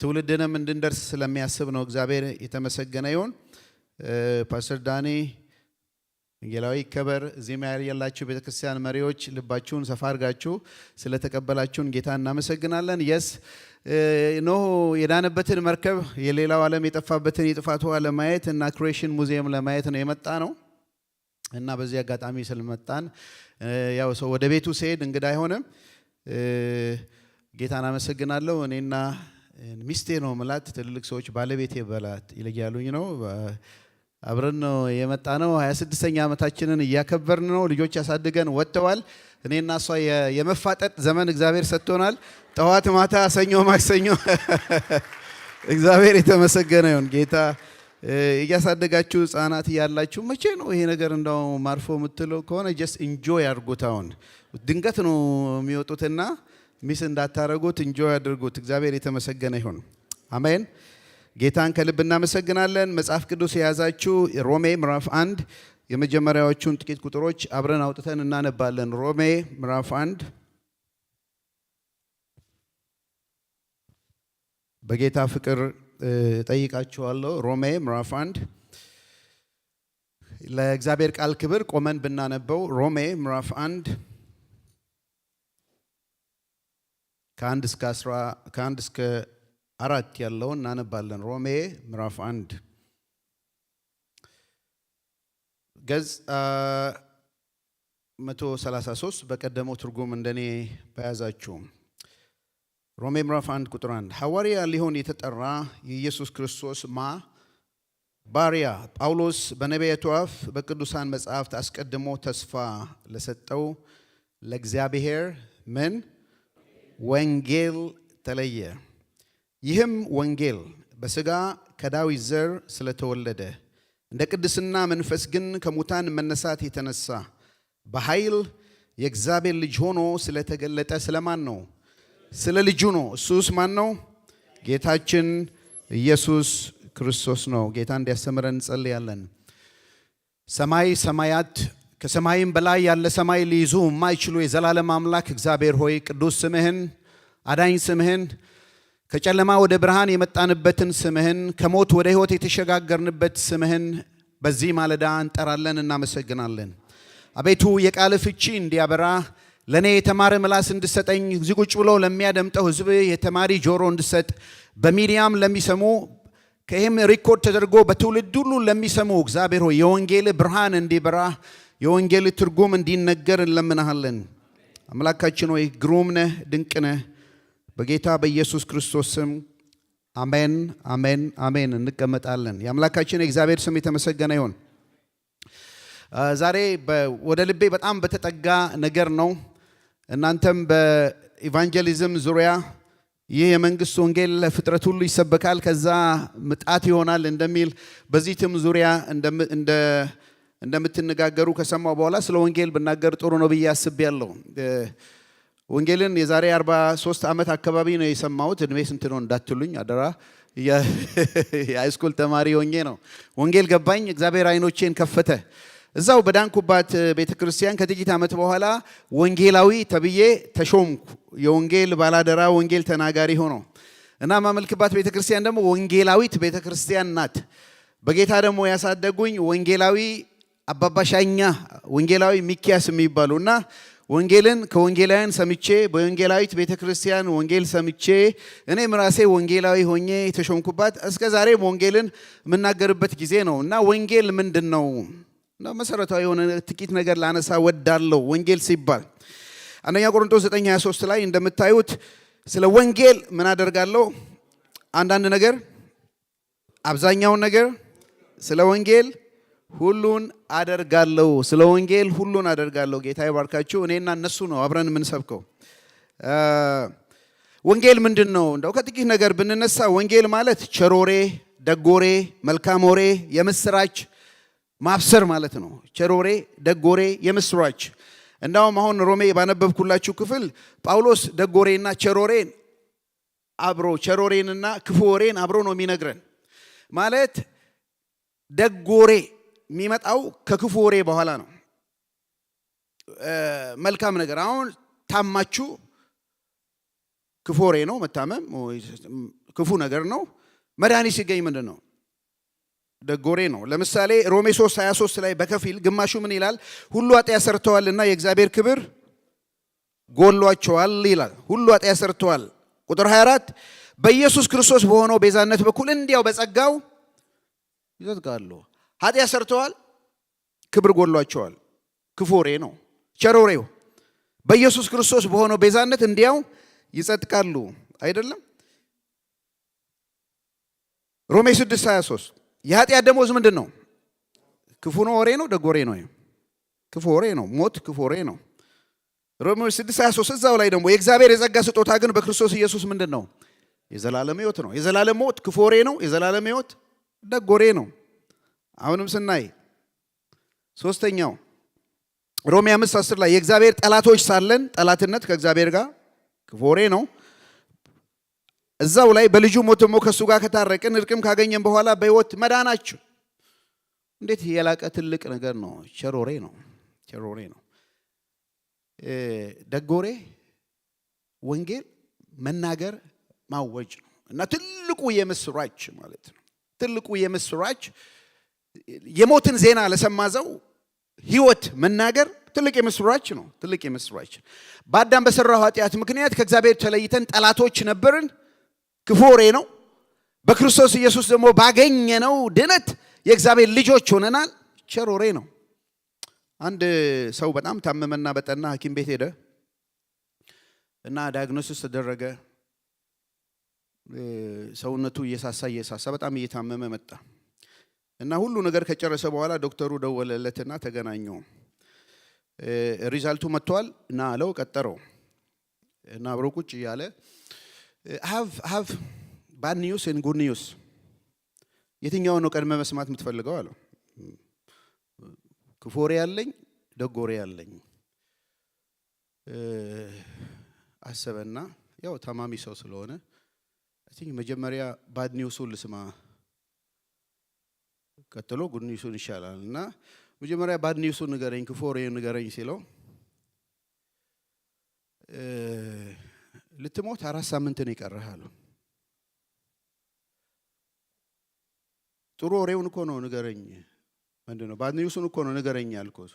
ትውልድንም እንድንደርስ ስለሚያስብ ነው። እግዚአብሔር የተመሰገነ ይሁን። ፓስተር ዳኒ ወንጌላዊ ከበር እዚህም ያላችሁ ቤተክርስቲያን መሪዎች ልባችሁን ሰፋ አድርጋችሁ ስለተቀበላችሁን ጌታ እናመሰግናለን። የስ ኖህ የዳነበትን መርከብ የሌላው ዓለም የጠፋበትን የጥፋቱ ለማየት እና ክሬሽን ሙዚየም ለማየት ነው የመጣ ነው እና በዚህ አጋጣሚ ስለመጣን ያው ሰው ወደ ቤቱ ሲሄድ እንግዳ አይሆንም። ጌታን አመሰግናለሁ። እኔና ሚስቴ ነው ማለት ትልልቅ ሰዎች ባለቤቴ በላት ይለያሉኝ ነው አብረን ነው የመጣ ነው። 26ኛ ዓመታችንን እያከበርን ነው። ልጆች ያሳድገን ወጥተዋል። እኔና እሷ የመፋጠጥ ዘመን እግዚአብሔር ሰጥቶናል። ጠዋት ማታ ሰኞ ማክሰኞ እግዚአብሔር የተመሰገነ ይሁን። ጌታ እያሳደጋችሁ ህፃናት ያላችሁ መቼ ነው ይሄ ነገር እንደው ማርፎ የምትለው ከሆነ ጀስት ኢንጆይ አድርጉት። አሁን ድንገት ነው የሚወጡትና ሚስ እንዳታረጉት ኢንጆይ አድርጉት። እግዚአብሔር የተመሰገነ ይሁን። አሜን። ጌታን ከልብ እናመሰግናለን። መጽሐፍ ቅዱስ የያዛችሁ ሮሜ ምዕራፍ 1 የመጀመሪያዎቹን ጥቂት ቁጥሮች አብረን አውጥተን እናነባለን። ሮሜ ምዕራፍ 1 በጌታ ፍቅር ጠይቃችኋለሁ። ሮሜ ምዕራፍ 1 ለእግዚአብሔር ቃል ክብር ቆመን ብናነበው ሮሜ ምዕራፍ 1 ከአንድ እስከ 4 ያለውን እናነባለን። ሮሜ ምዕራፍ 1 ገጽ 133 በቀደመው ትርጉም እንደኔ በያዛችሁ ሮሜ ምዕራፍ 1 ቁጥር 1 ሐዋርያ ሊሆን የተጠራ የኢየሱስ ክርስቶስ ባሪያ ጳውሎስ በነቢያቱ አፍ በቅዱሳን መጻሕፍት አስቀድሞ ተስፋ ለሰጠው ለእግዚአብሔር ምን ወንጌል ተለየ። ይህም ወንጌል በሥጋ ከዳዊት ዘር ስለተወለደ እንደ ቅድስና መንፈስ ግን ከሙታን መነሳት የተነሳ በኃይል የእግዚአብሔር ልጅ ሆኖ ስለተገለጠ ስለማን ነው? ስለ ልጁ ነው። እሱስ ማን ነው? ጌታችን ኢየሱስ ክርስቶስ ነው። ጌታ እንዲያስተምረን እንጸልያለን። ሰማይ ሰማያት ከሰማይም በላይ ያለ ሰማይ ሊይዙ የማይችሉ የዘላለም አምላክ እግዚአብሔር ሆይ ቅዱስ ስምህን አዳኝ ስምህን ከጨለማ ወደ ብርሃን የመጣንበትን ስምህን ከሞት ወደ ሕይወት የተሸጋገርንበት ስምህን በዚህ ማለዳ እንጠራለን፣ እናመሰግናለን። አቤቱ የቃል ፍቺ እንዲያበራ ለኔ የተማረ ምላስ እንድሰጠኝ እዚህ ቁጭ ብሎ ለሚያደምጠው ሕዝብ የተማሪ ጆሮ እንድሰጥ በሚዲያም ለሚሰሙ ከይህም ሪኮርድ ተደርጎ በትውልድ ሁሉ ለሚሰሙ እግዚአብሔር ሆይ የወንጌል ብርሃን እንዲበራ የወንጌል ትርጉም እንዲነገር እንለምናለን። አምላካችን ሆይ ግሩም ነህ፣ ድንቅ ነህ። በጌታ በኢየሱስ ክርስቶስ ስም አሜን፣ አሜን፣ አሜን። እንቀመጣለን። የአምላካችን የእግዚአብሔር ስም የተመሰገነ ይሁን። ዛሬ ወደ ልቤ በጣም በተጠጋ ነገር ነው። እናንተም በኢቫንጀሊዝም ዙሪያ ይህ የመንግስት ወንጌል ለፍጥረት ሁሉ ይሰበካል ከዛ ምጣት ይሆናል እንደሚል በዚህ ትም ዙሪያ እንደምትነጋገሩ ከሰማው በኋላ ስለ ወንጌል ብናገር ጥሩ ነው ብዬ አስቤያለሁ። ወንጌልን የዛሬ 43 ዓመት አካባቢ ነው የሰማሁት። እድሜ ስንት ነው እንዳትሉኝ አደራ። የሃይስኩል ተማሪ ሆኜ ነው ወንጌል ገባኝ። እግዚአብሔር አይኖቼን ከፈተ። እዛው በዳንኩባት ቤተክርስቲያን ከጥቂት ዓመት በኋላ ወንጌላዊ ተብዬ ተሾምኩ። የወንጌል ባላደራ ወንጌል ተናጋሪ ሆኖ እና ማመልክባት ቤተክርስቲያን ደግሞ ወንጌላዊት ቤተክርስቲያን ናት። በጌታ ደግሞ ያሳደጉኝ ወንጌላዊ አባባሻኛ ወንጌላዊ ሚኪያስ የሚባሉና ወንጌልን ከወንጌላውያን ሰምቼ በወንጌላዊት ቤተክርስቲያን ወንጌል ሰምቼ እኔም ራሴ ወንጌላዊ ሆኜ የተሾምኩባት እስከ ዛሬም ወንጌልን የምናገርበት ጊዜ ነው። እና ወንጌል ምንድነው? እና መሰረታዊ የሆነ ጥቂት ነገር ላነሳ ወዳለው ወንጌል ሲባል አንደኛ ቆሮንቶስ 9:23 ላይ እንደምታዩት ስለ ወንጌል ምን አደርጋለሁ? አንዳንድ ነገር አብዛኛውን ነገር ስለ ወንጌል ሁሉን አደርጋለሁ። ስለ ወንጌል ሁሉን አደርጋለሁ። ጌታ ይባርካችሁ። እኔና እነሱ ነው አብረን የምንሰብከው። ወንጌል ምንድነው? እንደው ከጥቂት ነገር ብንነሳ ወንጌል ማለት ቸሮሬ፣ ደጎሬ፣ መልካም ወሬ፣ የምስራች ማብሰር ማለት ነው። ቸሮሬ፣ ደጎሬ፣ የምስራች። እንዳውም አሁን ሮሜ ባነበብኩላችሁ ክፍል ጳውሎስ ደጎሬና ቸሮሬን አብሮ ቸሮሬንና ክፉ ወሬን አብሮ ነው የሚነግረን። ማለት ደጎሬ የሚመጣው ከክፉ ወሬ በኋላ ነው። መልካም ነገር አሁን ታማችሁ ክፉ ወሬ ነው መታመም። ክፉ ነገር ነው። መድኃኒት ሲገኝ ምንድን ነው? ደጎሬ ነው። ለምሳሌ ሮሜ 3:23 ላይ በከፊል ግማሹ ምን ይላል? ሁሉ ኃጢአት ሰርተዋልና የእግዚአብሔር ክብር ጎሏቸዋል ይላል። ሁሉ ኃጢአት ሰርተዋል። ቁጥር 24 በኢየሱስ ክርስቶስ በሆነው ቤዛነት በኩል እንዲያው በጸጋው ይጸድቃሉ። ኃጢአት ሰርተዋል፣ ክብር ጎሏቸዋል። ክፉ ወሬ ነው፣ ቸር ወሬው። በኢየሱስ ክርስቶስ በሆነው ቤዛነት እንዲያው ይጸድቃሉ አይደለም። ሮሜ 6:23 የኃጢአት ደሞዝ ምንድን ነው? ክፉ ነው ወሬ ነው፣ ደግ ወሬ ነው? ክፉ ወሬ ነው። ሞት ክፉ ወሬ ነው። ሮሜ 6:23 እዛው ላይ ደግሞ የእግዚአብሔር የጸጋ ስጦታ ግን በክርስቶስ ኢየሱስ ምንድን ነው? የዘላለም ሕይወት ነው። የዘላለም ሞት ክፉ ወሬ ነው። የዘላለም ሕይወት ደግ ወሬ ነው። አሁንም ስናይ ሶስተኛው ሮሜ 5:10 ላይ የእግዚአብሔር ጠላቶች ሳለን ጠላትነት ከእግዚአብሔር ጋር ክፉ ወሬ ነው። እዛው ላይ በልጁ ሞት ደግሞ ከእሱ ጋር ከታረቅን እርቅም ካገኘን በኋላ በሕይወት መዳናችሁ እንዴት የላቀ ትልቅ ነገር ነው። ቸር ወሬ ነው። ቸር ወሬ ነው። ደግ ወሬ ወንጌል መናገር ማወጅ ነው እና ትልቁ የምስራች ማለት ነው። ትልቁ የምስራች የሞትን ዜና ለሰማዘው ሕይወት መናገር ትልቅ የምስራች ነው። ትልቅ የምስራች በአዳም በሰራው ኃጢአት ምክንያት ከእግዚአብሔር ተለይተን ጠላቶች ነበርን። ክፉ ወሬ ነው። በክርስቶስ ኢየሱስ ደግሞ ባገኘነው ድነት የእግዚአብሔር ልጆች ሆነናል። ቸር ወሬ ነው። አንድ ሰው በጣም ታመመና በጠና ሐኪም ቤት ሄደ እና ዳያግኖሲስ ተደረገ። ሰውነቱ እየሳሳ በጣም እየታመመ መጣ እና ሁሉ ነገር ከጨረሰ በኋላ ዶክተሩ ደወለለትና ተገናኘው። ሪዛልቱ መጥቷል እና አለው። ቀጠረው እና አብሮ ቁጭ እያለ have bad news and good news የትኛውን ነው ቀድመ መስማት የምትፈልገው አለው። ክፉ ወሬ ያለኝ ደግ ወሬ ያለኝ አሰበና ያው ታማሚ ሰው ስለሆነ መጀመሪያ ባድ ኒውሱን ልስማ ቀጥሎ ጉድ ኒውሱን ይሻላል እና መጀመሪያ ባድ ኒውሱን ንገረኝ፣ ክፉ ወሬውን ንገረኝ ሲለው ልትሞት 4 ሳምንት ነው የቀረህ አለው። ጥሩ ወሬውን እኮ ነው ንገረኝ። ምንድነው? ባድ ኒውሱን እኮ ነው ንገረኝ ያልኩት።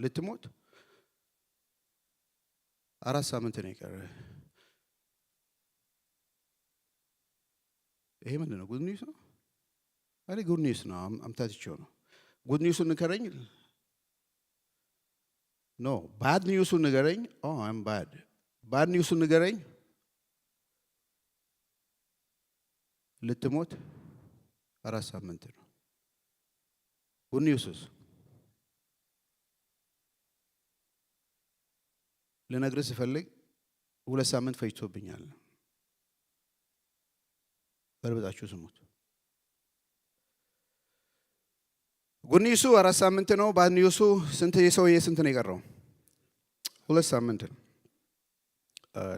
ልትሞት 4 ሳምንት ነው የቀረህ። ይሄ ምንድነው? ጉድ ኒውስ ነው አለ። ጉድ ኒውስ ነው አምታትቸው ነው። ጉድ ኒውሱን ንገረኝ ኖ ባድ ኒውሱን ንገረኝ። አም ባድ ኒውሱን ንገረኝ። ልትሞት 4 ሳምንት ነው። ጉድ ኒውስስ ልነግርህ ስፈልግ 2 ሳምንት ፈጅቶብኛል። በርብጣችሁ ስሙት። ጉድ ኒውሱ 4 ሳምንት ነው። ባድ ኒውሱ ስንት የሰውዬ ስንት ነው የቀረው? 2 ሳምንት ነው።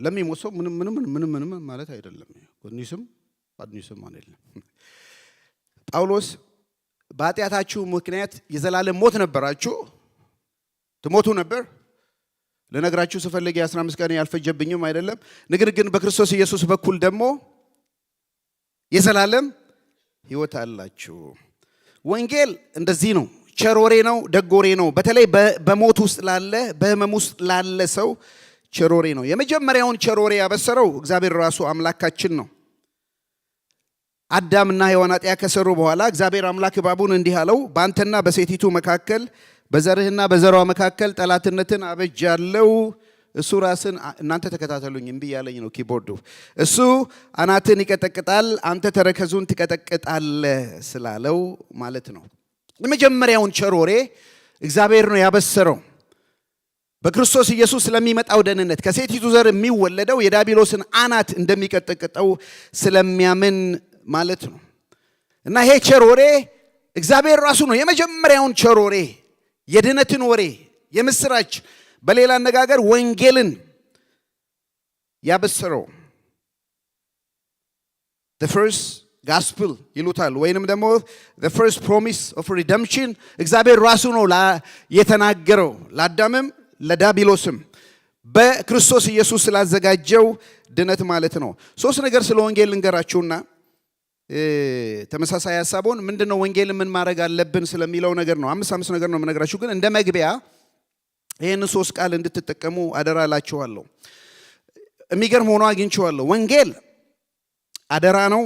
ለሚሞት ሰው ምንም ማለት አይደለም። ጉድ ኒውስም ባድ ኒውስም አይደለም። ጳውሎስ በኃጢአታችሁ ምክንያት የዘላለም ሞት ነበራችሁ፣ ትሞቱ ነበር። ለነገራችሁ ስፈልግ የ15 ቀን ያልፈጀብኝም አይደለም። ነገር ግን በክርስቶስ ኢየሱስ በኩል ደግሞ የዘላለም ሕይወት አላችሁ። ወንጌል እንደዚህ ነው። ቸር ወሬ ነው፣ ደግ ወሬ ነው። በተለይ በሞት ውስጥ ላለ በህመም ውስጥ ላለ ሰው ቸር ወሬ ነው። የመጀመሪያውን ቸር ወሬ ያበሰረው እግዚአብሔር ራሱ አምላካችን ነው። አዳምና ሔዋን ኃጢአት ከሰሩ በኋላ እግዚአብሔር አምላክ እባቡን እንዲህ አለው፣ በአንተና በሴቲቱ መካከል በዘርህና በዘሯ መካከል ጠላትነትን አበጃለሁ። እሱ ራስን እናንተ ተከታተሉኝ እምቢ ያለኝ ነው ኪቦርዱ። እሱ አናትን ይቀጠቅጣል፣ አንተ ተረከዙን ትቀጠቅጣለህ ስላለው ማለት ነው። የመጀመሪያውን ቸር ወሬ እግዚአብሔር ነው ያበሰረው። በክርስቶስ ኢየሱስ ስለሚመጣው ደህንነት ከሴቲቱ ዘር የሚወለደው የዲያብሎስን አናት እንደሚቀጠቅጠው ስለሚያምን ማለት ነው። እና ይሄ ቸር ወሬ እግዚአብሔር ራሱ ነው የመጀመሪያውን ቸር ወሬ፣ የድነትን ወሬ፣ የምስራች፣ በሌላ አነጋገር ወንጌልን ያበሰረው። the first gospel ይሉታል፣ ወይንም ደግሞ the first promise of redemption እግዚአብሔር ራሱ ነው የተናገረው ለአዳምም ለዲያብሎስም። በክርስቶስ ኢየሱስ ስላዘጋጀው ድነት ማለት ነው። ሶስት ነገር ስለ ወንጌል ልንገራችሁና ተመሳሳይ ሐሳቡን ምንድነው ወንጌል ምን ማድረግ አለብን ስለሚለው ነገር ነው። አምስት ነገር ነው የምነግራችሁ፣ ግን እንደ መግቢያ ይሄን ሶስት ቃል እንድትጠቀሙ አደራ እላችኋለሁ። የሚገርም ሆኖ አግኝቼዋለሁ። ወንጌል አደራ ነው።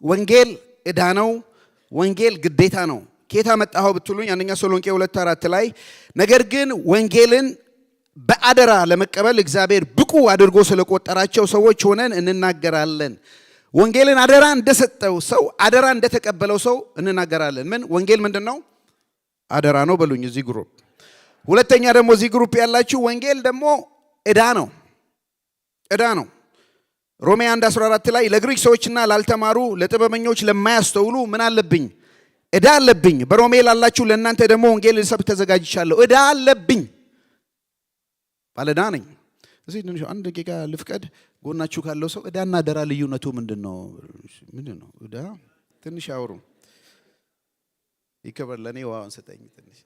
ወንጌል ዕዳ ነው። ወንጌል ግዴታ ነው። ኬታ መጣሁ ብትሉኝ አንደኛ ተሰሎንቄ 2:4 ላይ ነገር ግን ወንጌልን በአደራ ለመቀበል እግዚአብሔር ብቁ አድርጎ ስለቆጠራቸው ሰዎች ሆነን እንናገራለን። ወንጌልን አደራ እንደሰጠው ሰው አደራ እንደተቀበለው ሰው እንናገራለን። ምን ወንጌል ምንድነው? አደራ ነው በሉኝ እዚህ ግሩፕ። ሁለተኛ ደግሞ እዚህ ግሩፕ ያላችሁ ወንጌል ደግሞ ዕዳ ነው። ዕዳ ነው። ሮሜ 1:14 ላይ ለግሪክ ሰዎችና ላልተማሩ ለጥበበኞች ለማያስተውሉ ምን አለብኝ? ዕዳ አለብኝ። በሮሜ ላላችሁ ለእናንተ ደግሞ ወንጌል ልሰብክ ተዘጋጅቻለሁ። ዕዳ አለብኝ። ባለዕዳ ነኝ። እዚህ ትንሽ አንድ ደቂቃ ልፍቀድ። ጎናችሁ ካለው ሰው ዕዳና አደራ ልዩነቱ ምንድነው? ምንድነው ዕዳ? ትንሽ አውሩ። ይከበር ለኔ ዋውን ሰጠኝ ትንሽ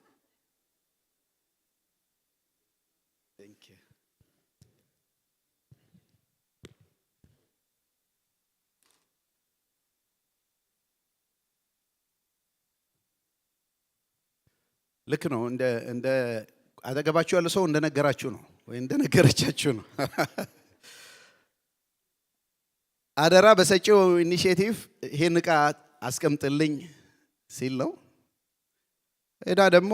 ልክ ነው። እንደ አጠገባችሁ ያለው ሰው እንደነገራችሁ ነው ወይ እንደነገረቻችሁ ነው። አደራ በሰጪው ኢኒሼቲቭ ይሄን ዕቃ አስቀምጥልኝ ሲል ነው። ዕዳ ደግሞ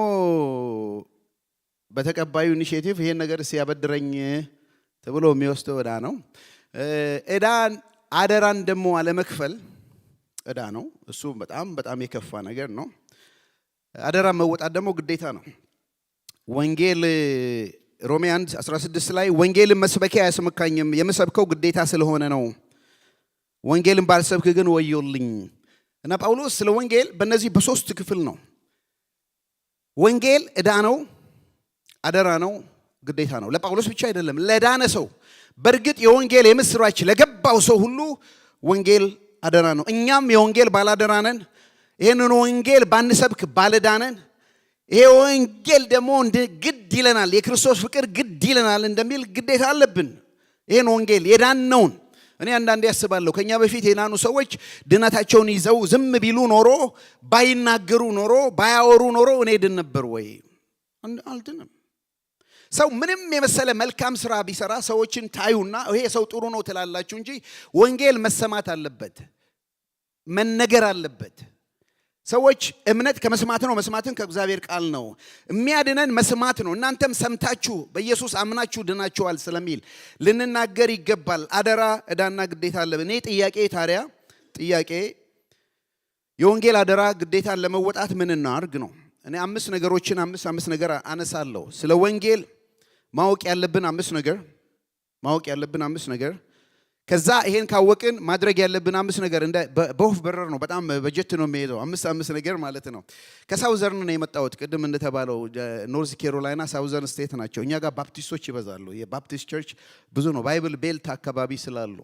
በተቀባዩ ኢኒሼቲቭ ይሄን ነገር ሲያበድረኝ ተብሎ የሚወስደው ዕዳ ነው። ዕዳን አደራን ደግሞ አለመክፈል ዕዳ ነው። እሱ በጣም የከፋ ነገር ነው። አደራ መወጣት ደግሞ ግዴታ ነው። ወንጌል ሮሜ 1:16 ላይ ወንጌልን መስበኪያ አያስመካኝም የምሰብከው ግዴታ ስለሆነ ነው። ወንጌልን ባልሰብክ ግን ወዮልኝ። እና ጳውሎስ ስለ ወንጌል በእነዚህ በሶስት ክፍል ነው። ወንጌል ዕዳ ነው፣ አደራ ነው፣ ግዴታ ነው። ለጳውሎስ ብቻ አይደለም፣ ለዳነ ሰው በእርግጥ የወንጌል የምስራች ለገባው ሰው ሁሉ ወንጌል አደራ ነው። እኛም የወንጌል ባላደራ ነን። ይሄንን ወንጌል ባንሰብክ ባለዕዳ ነን። ይሄ ወንጌል ደግሞ ግድ ይለናል፣ የክርስቶስ ፍቅር ግድ ይለናል እንደሚል ግዴታ አለብን። ይሄን ወንጌል የዳነውን እኔ አንዳንዴ ያስባለሁ ከኛ በፊት የዳኑ ሰዎች ድነታቸውን ይዘው ዝም ቢሉ ኖሮ ባይናገሩ ኖሮ ባያወሩ ኖሮ እኔ ድን ነበር ወይ? አልድንም። ሰው ምንም የመሰለ መልካም ስራ ቢሰራ ሰዎችን ታዩና ይሄ ሰው ጥሩ ነው ትላላችሁ እንጂ ወንጌል መሰማት አለበት፣ መነገር አለበት። ሰዎች እምነት ከመስማት ነው፣ መስማትን ከእግዚአብሔር ቃል ነው። የሚያድነን መስማት ነው። እናንተም ሰምታችሁ በኢየሱስ አምናችሁ ድናችኋል ስለሚል ልንናገር ይገባል። አደራ ዕዳና ግዴታ አለብን። እኔ ጥያቄ የወንጌል አደራ ግዴታን ለመወጣት ምን እናድርግ ነው። እኔ አምስት ነገር አነሳለሁ። ስለ ወንጌል ማወቅ ያለብን አምስት ነገር ከዛ ይሄን ካወቅን ማድረግ ያለብን አምስት ነገር እንደ በወፍ በረር ነው። በጣም በጀት ነው የሚሄደው። አምስት ነገር ማለት ነው። ከሳውዘርን ነው የመጣሁት። ቅድም እንደተባለው ኖርዝ ካሮላይና ሳውዘርን ስቴት ናቸው። እኛ ጋር ባፕቲስቶች ይበዛሉ። የባፕቲስት ቸርች ብዙ ነው፣ ባይብል ቤልት አካባቢ ስላሉ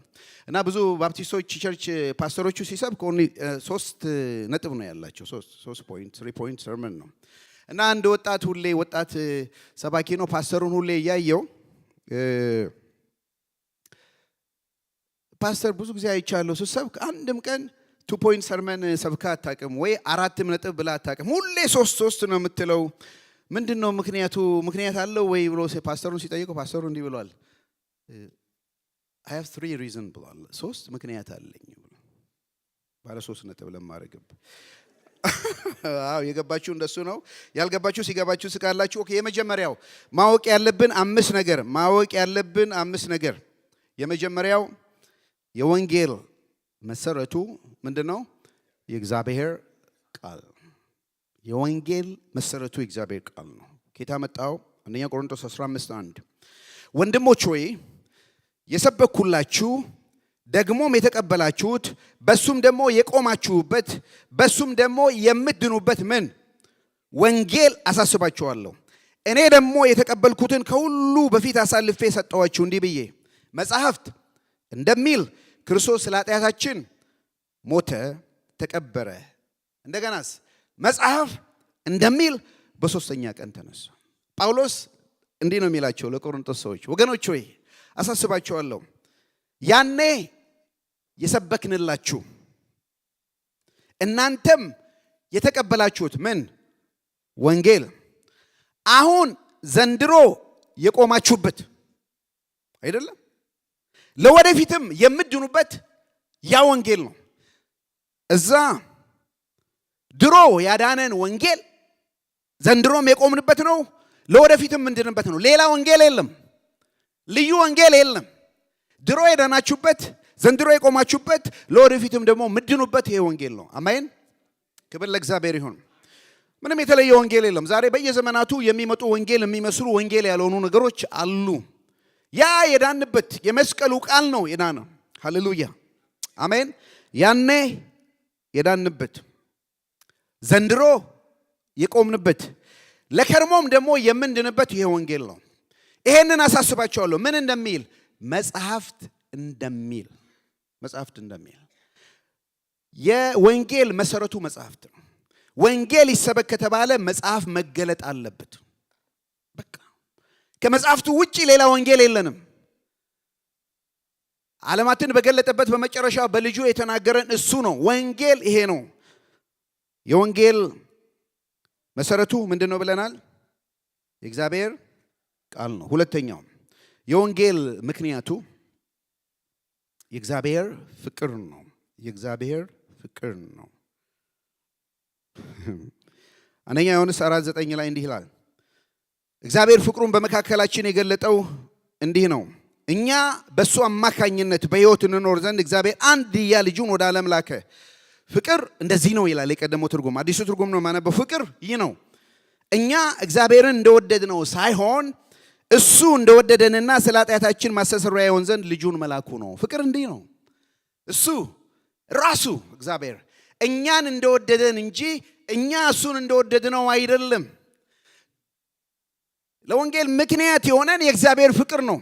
እና ብዙ ባፕቲስቶች ቸርች ፓስተሮቹ ሲሰብክ ኦንሊ 3 ነጥብ ነው ያላቸው። 3 ፖይንት ሰርመን ነው እና አንድ ወጣት ሰባኪ ነው። ፓስተሩን ሁሌ እያየው ፓስተር ብዙ ጊዜ አይቻለሁ ስትሰብክ አንድም ቀን 2 ፖይንት ሰርመን ሰብካ አታውቅም ወይ 4 ነጥብ ብላ አታውቅም። ሁሌ 3 ነው የምትለው። ምንድነው ምክንያት አለው ወይ ብሎ ፓስተሩን ሲጠይቀው ፓስተሩ እንዲህ ብሏል፣ I have 3 reasons ብሏል። 3 ምክንያት አለኝ ብሎ ባለ 3 ነጥብ ለማረግብ። አዎ የገባችሁ እንደሱ ነው። ያልገባችሁ ሲገባችሁ ስቃላችሁ። ኦኬ የመጀመሪያው ማወቅ ያለብን 5 ነገር የመጀመሪያው የወንጌል መሰረቱ ምንድነው? የእግዚአብሔር ቃል። የወንጌል መሰረቱ የእግዚአብሔር ቃል ነው። ጌታ መጣው አንደኛ ቆሮንቶስ 15:1 ወንድሞች ሆይ የሰበኩላችሁ ደግሞም የተቀበላችሁት በሱም ደግሞ የቆማችሁበት በሱም ደግሞ የምትድኑበት ምን ወንጌል አሳስባችኋለሁ። እኔ ደግሞ የተቀበልኩትን ከሁሉ በፊት አሳልፌ ሰጠኋችሁ እንዲህ ብዬ መጽሐፍት እንደሚል ክርስቶስ ስለ ኃጢአታችን ሞተ፣ ተቀበረ። እንደገናስ መጽሐፍ እንደሚል በሶስተኛ ቀን ተነሳ። ጳውሎስ እንዲህ ነው የሚላቸው ለቆሮንቶስ ሰዎች፣ ወገኖች ሆይ አሳስባችኋለሁ፣ ያኔ የሰበክንላችሁ እናንተም የተቀበላችሁት ምን ወንጌል አሁን ዘንድሮ የቆማችሁበት አይደለም፣ ለወደፊትም የምትድኑበት ያ ወንጌል ነው። እዛ ድሮ ያዳነን ወንጌል ዘንድሮም የቆምንበት ነው፣ ለወደፊትም እንድንበት ነው። ሌላ ወንጌል የለም፣ ልዩ ወንጌል የለም። ድሮ የዳናችሁበት፣ ዘንድሮ የቆማችሁበት፣ ለወደፊትም ደግሞ ምድኑበት ይሄ ወንጌል ነው። አሜን። ክብር ለእግዚአብሔር ይሁን። ምንም የተለየ ወንጌል የለም። ዛሬ በየዘመናቱ የሚመጡ ወንጌል የሚመስሉ ወንጌል ያልሆኑ ነገሮች አሉ። ያ የዳንበት የመስቀሉ ቃል ነው የዳነው። ሃሌሉያ አሜን። ያኔ የዳንበት ዘንድሮ የቆምንበት ለከርሞም ደግሞ የምንድንበት ይሄ ወንጌል ነው። ይሄንን አሳስባቸዋለሁ። ምን እንደሚል መጽሐፍት እንደሚል የወንጌል መሰረቱ መጽሐፍት ነው። ወንጌል ይሰበክ ከተባለ መጽሐፍ መገለጥ አለበት። በቃ ከመጽሐፍቱ ውጪ ሌላ ወንጌል የለንም። ዓለማትን በገለጠበት በመጨረሻ በልጁ የተናገረን እሱ ነው። ወንጌል ይሄ ነው። የወንጌል መሰረቱ ምንድነው ብለናል? የእግዚአብሔር ቃል ነው። ሁለተኛው የወንጌል ምክንያቱ የእግዚአብሔር ፍቅር ነው። የእግዚአብሔር ፍቅር ነው። አንደኛ ዮሐንስ 4:9 ላይ እንዲህ ይላል፣ እግዚአብሔር ፍቅሩን በመካከላችን የገለጠው እንዲህ ነው፣ እኛ በሱ አማካኝነት በሕይወት እንኖር ዘንድ እግዚአብሔር አንድያ ልጁን ወደ ዓለም ላከ። ፍቅር እንደዚህ ነው ይላል የቀደመው ትርጉም። አዲሱ ትርጉም ነው ማነበው። ፍቅር ይህ ነው፣ እኛ እግዚአብሔርን እንደወደድነው ሳይሆን እሱ እንደወደደንና ስለ ኃጢአታችን ማስተስረያ ይሆን ዘንድ ልጁን መላኩ ነው። ፍቅር እንዲህ ነው። እሱ ራሱ እግዚአብሔር እኛን እንደወደደን እንጂ እኛ እሱን እንደወደድነው አይደለም። ለወንጌል ምክንያት የሆነን የእግዚአብሔር ፍቅር ነው።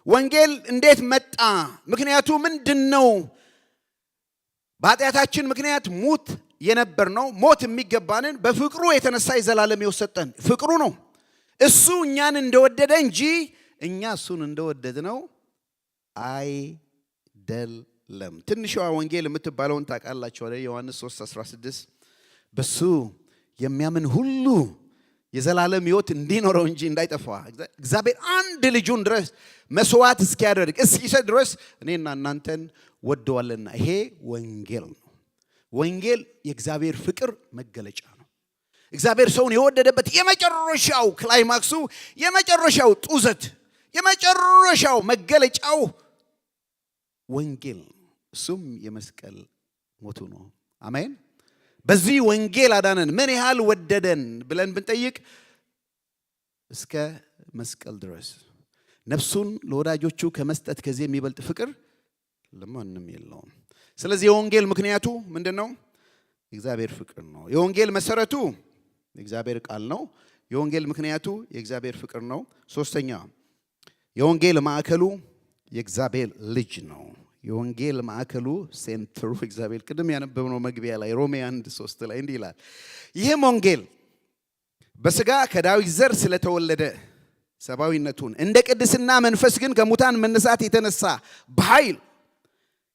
ወንጌል እንዴት መጣ? ምክንያቱ ምንድነው? በኃጢአታችን ምክንያት ሞት የነበርነው ሞት የሚገባንን በፍቅሩ የተነሳ የዘላለም ሕይወት ሰጠን። ፍቅሩ ነው። እሱ እኛን እንደወደደ እንጂ እኛ እሱን እንደወደድነው አይደለም። ትንሿ ወንጌል የምትባለውን ታውቃላችሁ አይደል? ዮሐንስ 3:16 በሱ የሚያምን ሁሉ የዘላለም ሕይወት እንዲኖረው እንጂ እንዳይጠፋ እግዚአብሔር አንድ ልጁን ድረስ መስዋዕት እስኪያደርግ እስኪሰጥ ድረስ እኔና እናንተን ወደዋልና። ይሄ ወንጌል ነው። ወንጌል የእግዚአብሔር ፍቅር መገለጫ ነው። እግዚአብሔር ሰውን የወደደበት የመጨረሻው ክላይማክሱ፣ የመጨረሻው ጡዘት፣ የመጨረሻው መገለጫው ወንጌል ነው። እሱም የመስቀል ሞቱ ነው። አሜን። በዚህ ወንጌል አዳነን። ምን ያህል ወደደን ብለን ብንጠይቅ እስከ መስቀል ድረስ ነፍሱን ለወዳጆቹ ከመስጠት ከዚህ የሚበልጥ ፍቅር ለማንም የለውም። ስለዚህ የወንጌል ምክንያቱ ምንድነው? የእግዚአብሔር ፍቅር ነው። የወንጌል መሰረቱ የእግዚአብሔር ቃል ነው። የወንጌል ምክንያቱ የእግዚአብሔር ፍቅር ነው። ሶስተኛ የወንጌል ማዕከሉ የእግዚአብሔር ልጅ ነው። የወንጌል ማዕከሉ ሴንተሩ እግዚአብሔር። ቅድም ያነበብነው መግቢያ ላይ ሮሜ 1:3 ላይ እንዲህ ይላል፣ ይህም ወንጌል በሥጋ ከዳዊት ዘር ስለተወለደ ሰብአዊነቱን እንደ ቅድስና መንፈስ ግን ከሙታን መነሳት የተነሳ በኃይል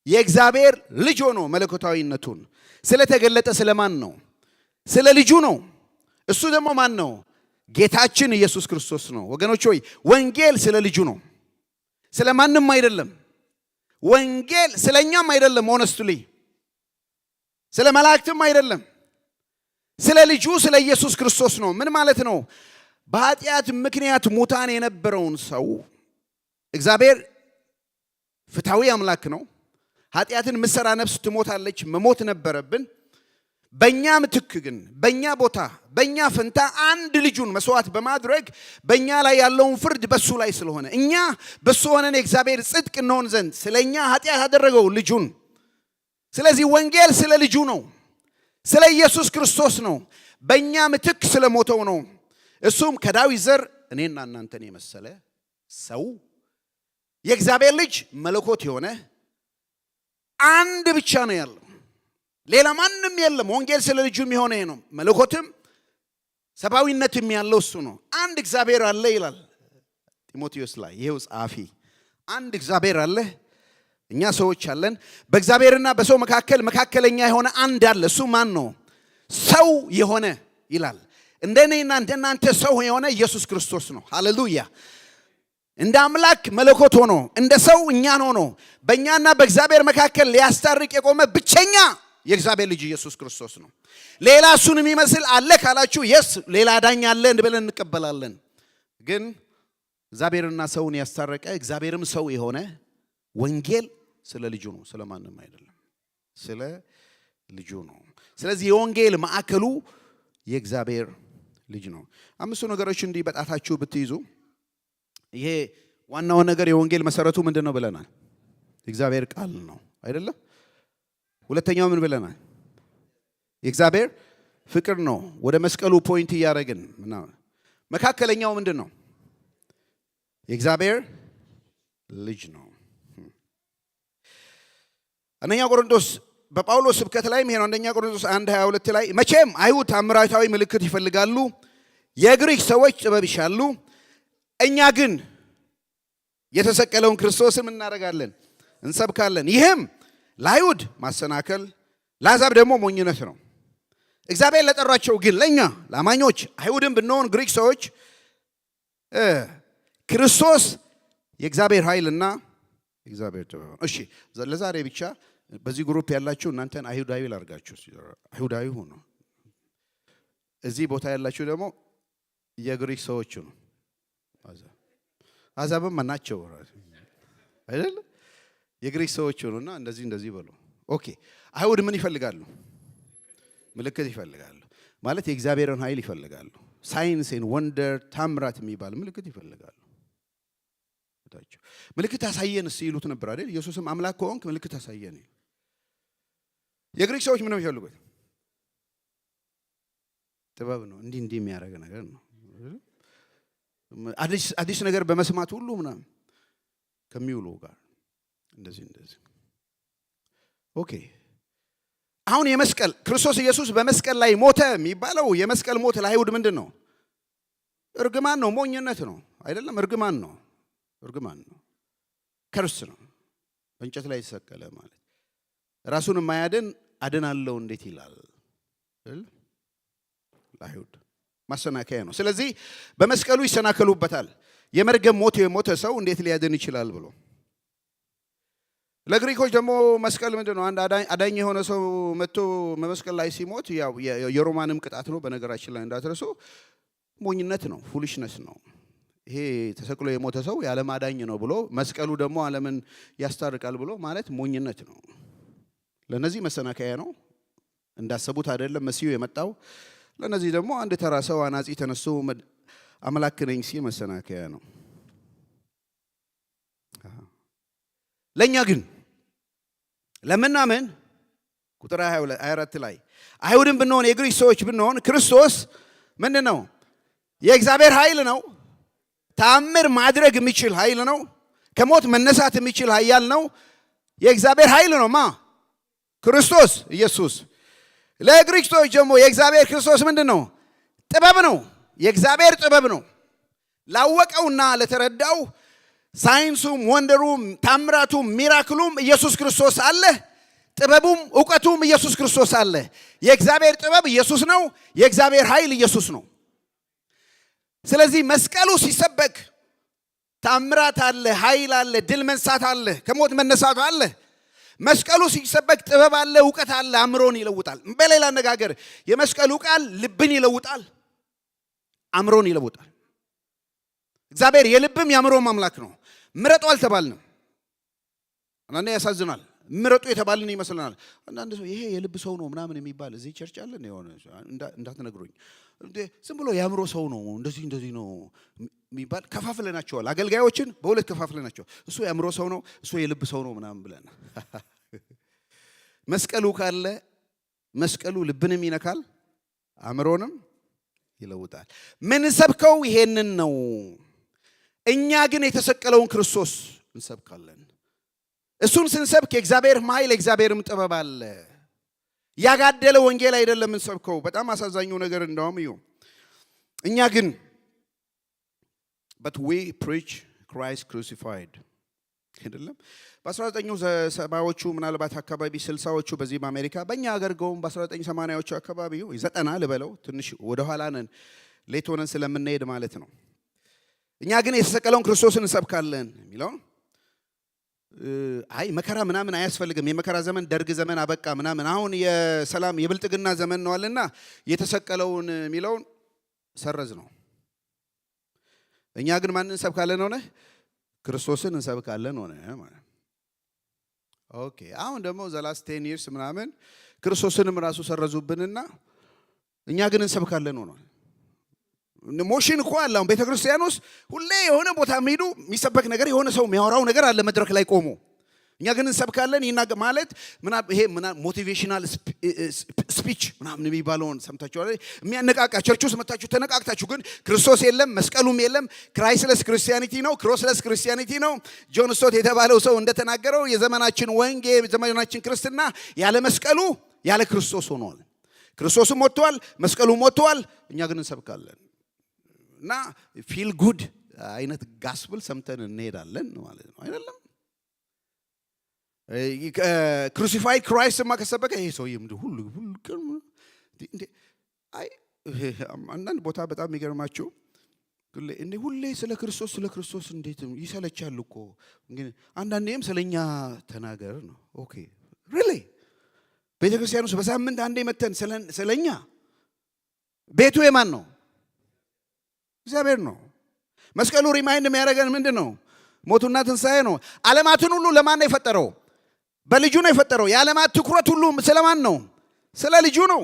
የእግዚአብሔር ልጅ ሆኖ መለኮታዊነቱን ስለተገለጠ ስለማን ነው? ስለ ልጁ ነው። እሱ ደግሞ ማን ነው? ጌታችን ኢየሱስ ክርስቶስ ነው። ወገኖች ሆይ ወንጌል ስለ ልጁ ነው፣ ስለ ማንም አይደለም። ወንጌል ስለኛም አይደለም። ሆነስትሊ ስለ መላእክትም አይደለም። ስለ ልጁ ስለ ኢየሱስ ክርስቶስ ነው። ምን ማለት ነው? በኃጢአት ምክንያት ሙታን የነበረውን ሰው እግዚአብሔር ፍትሐዊ አምላክ ነው። ኃጢአትን ምሰራ ነፍስ ትሞታለች፣ መሞት ነበረብን። በእኛ ምትክ ግን በእኛ ቦታ በእኛ ፈንታ አንድ ልጁን መስዋዕት በማድረግ በእኛ ላይ ያለውን ፍርድ በሱ ላይ ስለሆነ እኛ በሱ ሆነን የእግዚአብሔር ጽድቅ እንሆን ዘንድ ስለኛ ኃጢአት አደረገው ልጁን። ስለዚህ ወንጌል ስለ ልጁ ነው፣ ስለ ኢየሱስ ክርስቶስ ነው፣ በእኛ ምትክ ስለሞተው ነው። እሱም ከዳዊት ዘር እኔና እናንተን የመሰለ ሰው የእግዚአብሔር ልጅ መለኮት የሆነ አንድ ብቻ ነው ያለው፣ ሌላ ማንም የለም። ወንጌል ስለ ልጁ የሚሆነ ነው። መለኮትም ሰብአዊነትም ያለው እሱ ነው። አንድ እግዚአብሔር አለ ይላል ጢሞቴዎስ ላይ ይሄው ጻፊ አንድ እግዚአብሔር አለ እኛ ሰዎች አለን በእግዚአብሔርና በሰው መካከለኛ የሆነ አንድ አለ እሱ ማን ነው ሰው የሆነ ይላል እንደኔና እንደናንተ ሰው የሆነ ኢየሱስ ክርስቶስ ነው ሃሌሉያ እንደ አምላክ መለኮት ሆኖ እንደ ሰው እኛን ሆኖ በእኛና በእግዚአብሔር መካከል ሊያስታርቅ የቆመ ብቸኛ የእግዚአብሔር ልጅ ኢየሱስ ክርስቶስ ነው ሌላ እሱን የሚመስል አለ ካላችሁ yes ሌላ ዳኛ አለ ብለን እንቀበላለን ግን እግዚአብሔርና ሰውን ያስታረቀ እግዚአብሔርም ሰው የሆነ ወንጌል ስለ ልጁ ነው ስለማንም አይደለም ስለ ልጁ ነው ስለዚህ የወንጌል ማዕከሉ የእግዚአብሔር ልጅ ነው አምስቱ ነገሮች እንዲህ በጣታችሁ ብትይዙ ይሄ ዋናው ነገር የወንጌል መሰረቱ ምንድነው ብለናል የእግዚአብሔር ቃል ነው አይደለም ሁለተኛው ምን ብለናል የእግዚአብሔር ፍቅር ነው ወደ መስቀሉ ፖይንት ያደረግን መካከለኛው ምንድነው የእግዚአብሔር ልጅ ነው አንደኛ ቆሮንቶስ በጳውሎስ ስብከት ላይ ይሄን አንደኛ ቆሮንቶስ 1:22 ላይ መቼም አይሁድ ታምራታዊ ምልክት ይፈልጋሉ የግሪክ ሰዎች ጥበብ ይሻሉ እኛ ግን የተሰቀለውን ክርስቶስን እናደርጋለን እንሰብካለን ይሄም ለአይሁድ ማሰናከል ለአሕዛብ ደግሞ ሞኝነት ነው እግዚአብሔር ለጠራቸው ግን ለኛ ለአማኞች አይሁድም ብንሆን ግሪክ ሰዎች ክርስቶስ የእግዚአብሔር ኃይልና የእግዚአብሔር ጥበብ ነው እሺ ለዛሬ ብቻ በዚህ ግሩፕ ያላችሁ እናንተን አይሁዳዊ ላርጋችሁ አይሁዳዊ ሆኖ እዚህ ቦታ ያላችሁ ደግሞ የግሪክ ሰዎች ነው አሕዛብም ናቸው አይደል የግሪክ ሰዎች ሆኖና እንደዚህ በሉ ኦኬ አይሁድ ምን ይፈልጋሉ ምልክት ይፈልጋሉ ማለት የእግዚአብሔርን ኃይል ይፈልጋሉ ሳይንስን ወንደር ታምራት የሚባል ምልክት ይፈልጋሉ ምልክት አሳየን ሲሉት ነበር አይደል ኢየሱስም አምላክ ከሆንክ ምልክት አሳየን የግሪክ ሰዎች ምን ነው ይፈልጉት ጥበብ ነው እንዲህ የሚያደርግ ነገር ነው አዲስ ነገር በመስማት ሁሉ ምናምን ከሚውሉ ጋር እንደዚህ ኦኬ አሁን የመስቀል ክርስቶስ ኢየሱስ በመስቀል ላይ ሞተ የሚባለው የመስቀል ሞት ለአይሁድ ምንድነው እርግማን ነው ሞኝነት ነው አይደለም እርግማን ነው ከርስ ነው በእንጨት ላይ ተሰቀለ ማለት ራሱን የማያድን አድናለሁ እንዴት ይላል ለአይሁድ ማሰናከያ ነው ስለዚህ በመስቀሉ ይሰናከሉበታል የመርገም ሞት የሞተ ሰው እንዴት ሊያድን ይችላል ብሎ ለግሪኮች ደግሞ መስቀል ምንድነው አንድ አዳኝ የሆነ ሰው መጥቶ በመስቀል ላይ ሲሞት ያው የሮማንም ቅጣት ነው በነገራችን ላይ እንዳትረሱ ሞኝነት ነው ፉሊሽነስ ነው ይሄ ተሰቅሎ የሞተ ሰው የዓለም አዳኝ ነው ብሎ መስቀሉ ደግሞ ዓለምን ያስታርቃል ብሎ ማለት ሞኝነት ነው ለነዚህ መሰናከያ ነው እንዳሰቡት አይደለም መሲሁ የመጣው ለነዚህ ደግሞ አንድ ተራ ሰው አናጺ ተነስቶ አምላክ ነኝ ሲል መሰናከያ ነው ለኛ ግን ለምናምን ቁጥር 24 ላይ አይሁድም ብንሆን የግሪክ ሰዎች ብንሆን ክርስቶስ ምንድነው የእግዚአብሔር ኃይል ነው ተአምር ማድረግ የሚችል ኃይል ነው ከሞት መነሳት የሚችል ኃያል ነው የእግዚአብሔር ኃይል ነው ክርስቶስ ኢየሱስ ለግሪክ ሰዎች ደግሞ የእግዚአብሔር ክርስቶስ ምንድነው ጥበብ ነው የእግዚአብሔር ጥበብ ነው ላወቀውና ለተረዳው ሳይንሱም ወንደሩም ታምራቱም ሚራክሉም ኢየሱስ ክርስቶስ አለ ጥበቡም ዕውቀቱም ኢየሱስ ክርስቶስ አለ የእግዚአብሔር ጥበብ ኢየሱስ ነው የእግዚአብሔር ኃይል ኢየሱስ ነው ስለዚህ መስቀሉ ሲሰበክ ታምራት አለ ኃይል አለ ድል መንሳት አለ ከሞት መነሳት አለ መስቀሉ ሲሰበክ ጥበብ አለ ዕውቀት አለ አእምሮን ይለውጣል በሌላ አነጋገር የመስቀሉ ቃል ልብን ይለውጣል አእምሮን ይለውጣል እግዚአብሔር የልብም ያእምሮም አምላክ ነው ምረጡ አልተባልንም አንዳንዴ ያሳዝናል ምረጡ የተባልን ይመስልናል አንዳንድ ሰው ይሄ የልብ ሰው ነው ምናምን የሚባል እዚህ ቸርች አለ ነው የሆነ እንዳትነግሩኝ ዝም ብሎ ያእምሮ ሰው ነው እንደዚህ ነው የሚባል ከፋፍለናቸዋል አገልጋዮችን በሁለት ከፋፍለናቸው እሱ ያእምሮ ሰው ነው እሱ የልብ ሰው ነው ምናምን ብለን መስቀሉ ካለ መስቀሉ ልብንም ይነካል አእምሮንም ይለውጣል ምን ሰብከው ይሄንን ነው እኛ ግን የተሰቀለውን ክርስቶስ እንሰብካለን እሱን ስንሰብክ የእግዚአብሔር ኃይል የእግዚአብሔርም ጥበብ አለ ያጋደለ ወንጌል አይደለም እንሰብከው በጣም አሳዛኙ ነገር እንደውም እዩ እኛ ግን but we preach Christ crucified አይደለም በ1970ዎቹ ምናልባት አካባቢ 60ዎቹ በዚህ በአሜሪካ በእኛ ሀገር ገውም በ1980ዎቹ አካባቢ ይዘጠና ልበለው ትንሽ ወደ ኋላ ነን ሌት ሆነን ስለምንሄድ ማለት ነው እኛ ግን የተሰቀለውን ክርስቶስን እንሰብካለን የሚለው አይ መከራ ምናምን አያስፈልግም የመከራ ዘመን ደርግ ዘመን አበቃ ምናምን አሁን የሰላም የብልጥግና ዘመን ነው አለና የተሰቀለውን የሚለውን ሰረዝ ነው እኛ ግን ማንን እንሰብካለን ሆነ ክርስቶስን እንሰብካለን ሆነ ማለት ኦኬ አሁን ደግሞ the last 10 years ምናምን ክርስቶስንም ራሱ ሰረዙብንና እኛ ግን እንሰብካለን ሆነ ሞሽን እኮ አለ አሁን ቤተክርስቲያን ውስጥ ሁሌ የሆነ ቦታ ሄዱ የሚሰበክ ነገር የሆነ ሰው የሚያወራው ነገር አለ መድረክ ላይ ቆሞ እኛ ግን እንሰብካለን ይናገር ማለት ይሄ ሞቲቬሽናል ስፒች ምናምን የሚባለውን ሰምታችኋል የሚያነቃቃ ቸርች ውስጥ መጣችሁ ተነቃቅታችሁ ግን ክርስቶስ የለም መስቀሉም የለም ክራይስትለስ ክርስቲያኒቲ ነው ክሮስለስ ክርስቲያኒቲ ነው ጆን ስቶት የተባለው ሰው እንደተናገረው የዘመናችን ወንጌል የዘመናችን ክርስትና ያለ መስቀሉ ያለ ክርስቶስ ሆኗል ክርስቶስም ሞቷል መስቀሉም ሞቷል እኛ ግን እንሰብካለን እና ፊል ጉድ አይነት ጋስፕል ሰምተን እንሄዳለን ማለት ነው አይደለም ክሩሲፋይድ ክራይስት ማከሰበከ ይሄ ሰው ሁሉ አይ አንዳንድ ቦታ በጣም የሚገርማችሁ ሁሌ ስለ ክርስቶስ እንዴት ይሰለቻል እኮ ግን አንዳንዴም ስለኛ ተናገር ነው ኦኬ ሪሊ ቤተክርስቲያን ውስጥ በሳምንት አንዴ መተን ስለኛ ቤቱ የማን ነው እግዚአብሔር ነው መስቀሉ ሪማይንድ የሚያደርገን ምንድነው ሞቱና ትንሳኤ ነው ዓለማትን ሁሉ ለማን ነው የፈጠረው በልጁ ነው የፈጠረው የዓለማት ትኩረት ሁሉ ስለማን ነው ስለ ልጁ ነው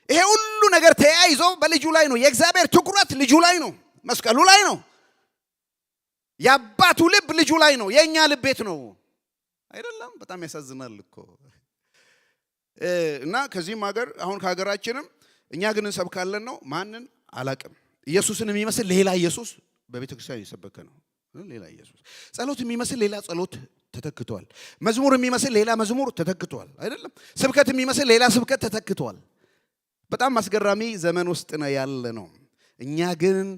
ይሄ ሁሉ ነገር ተያይዞ በልጁ ላይ ነው የእግዚአብሔር ትኩረት ልጁ ላይ ነው መስቀሉ ላይ ነው ያባቱ ልብ ልጁ ላይ ነው የኛ ልብ ቤት ነው አይደለም በጣም ያሳዝናል እኮ እና ከዚህም ሀገር አሁን ከሀገራችንም እኛ ግን እንሰብካለን ነው ማንን አላቅም ኢየሱስን የሚመስል ሌላ ኢየሱስ በቤተክርስቲያን እየሰበከ ነው ሌላ ኢየሱስ ጸሎት የሚመስል ሌላ ጸሎት ተተክቷል መዝሙር የሚመስል ሌላ መዝሙር ተተክቷል አይደለም ስብከት የሚመስል ሌላ ስብከት ተተክቷል በጣም አስገራሚ ዘመን ውስጥ ነው ያለ ነው እኛ ግን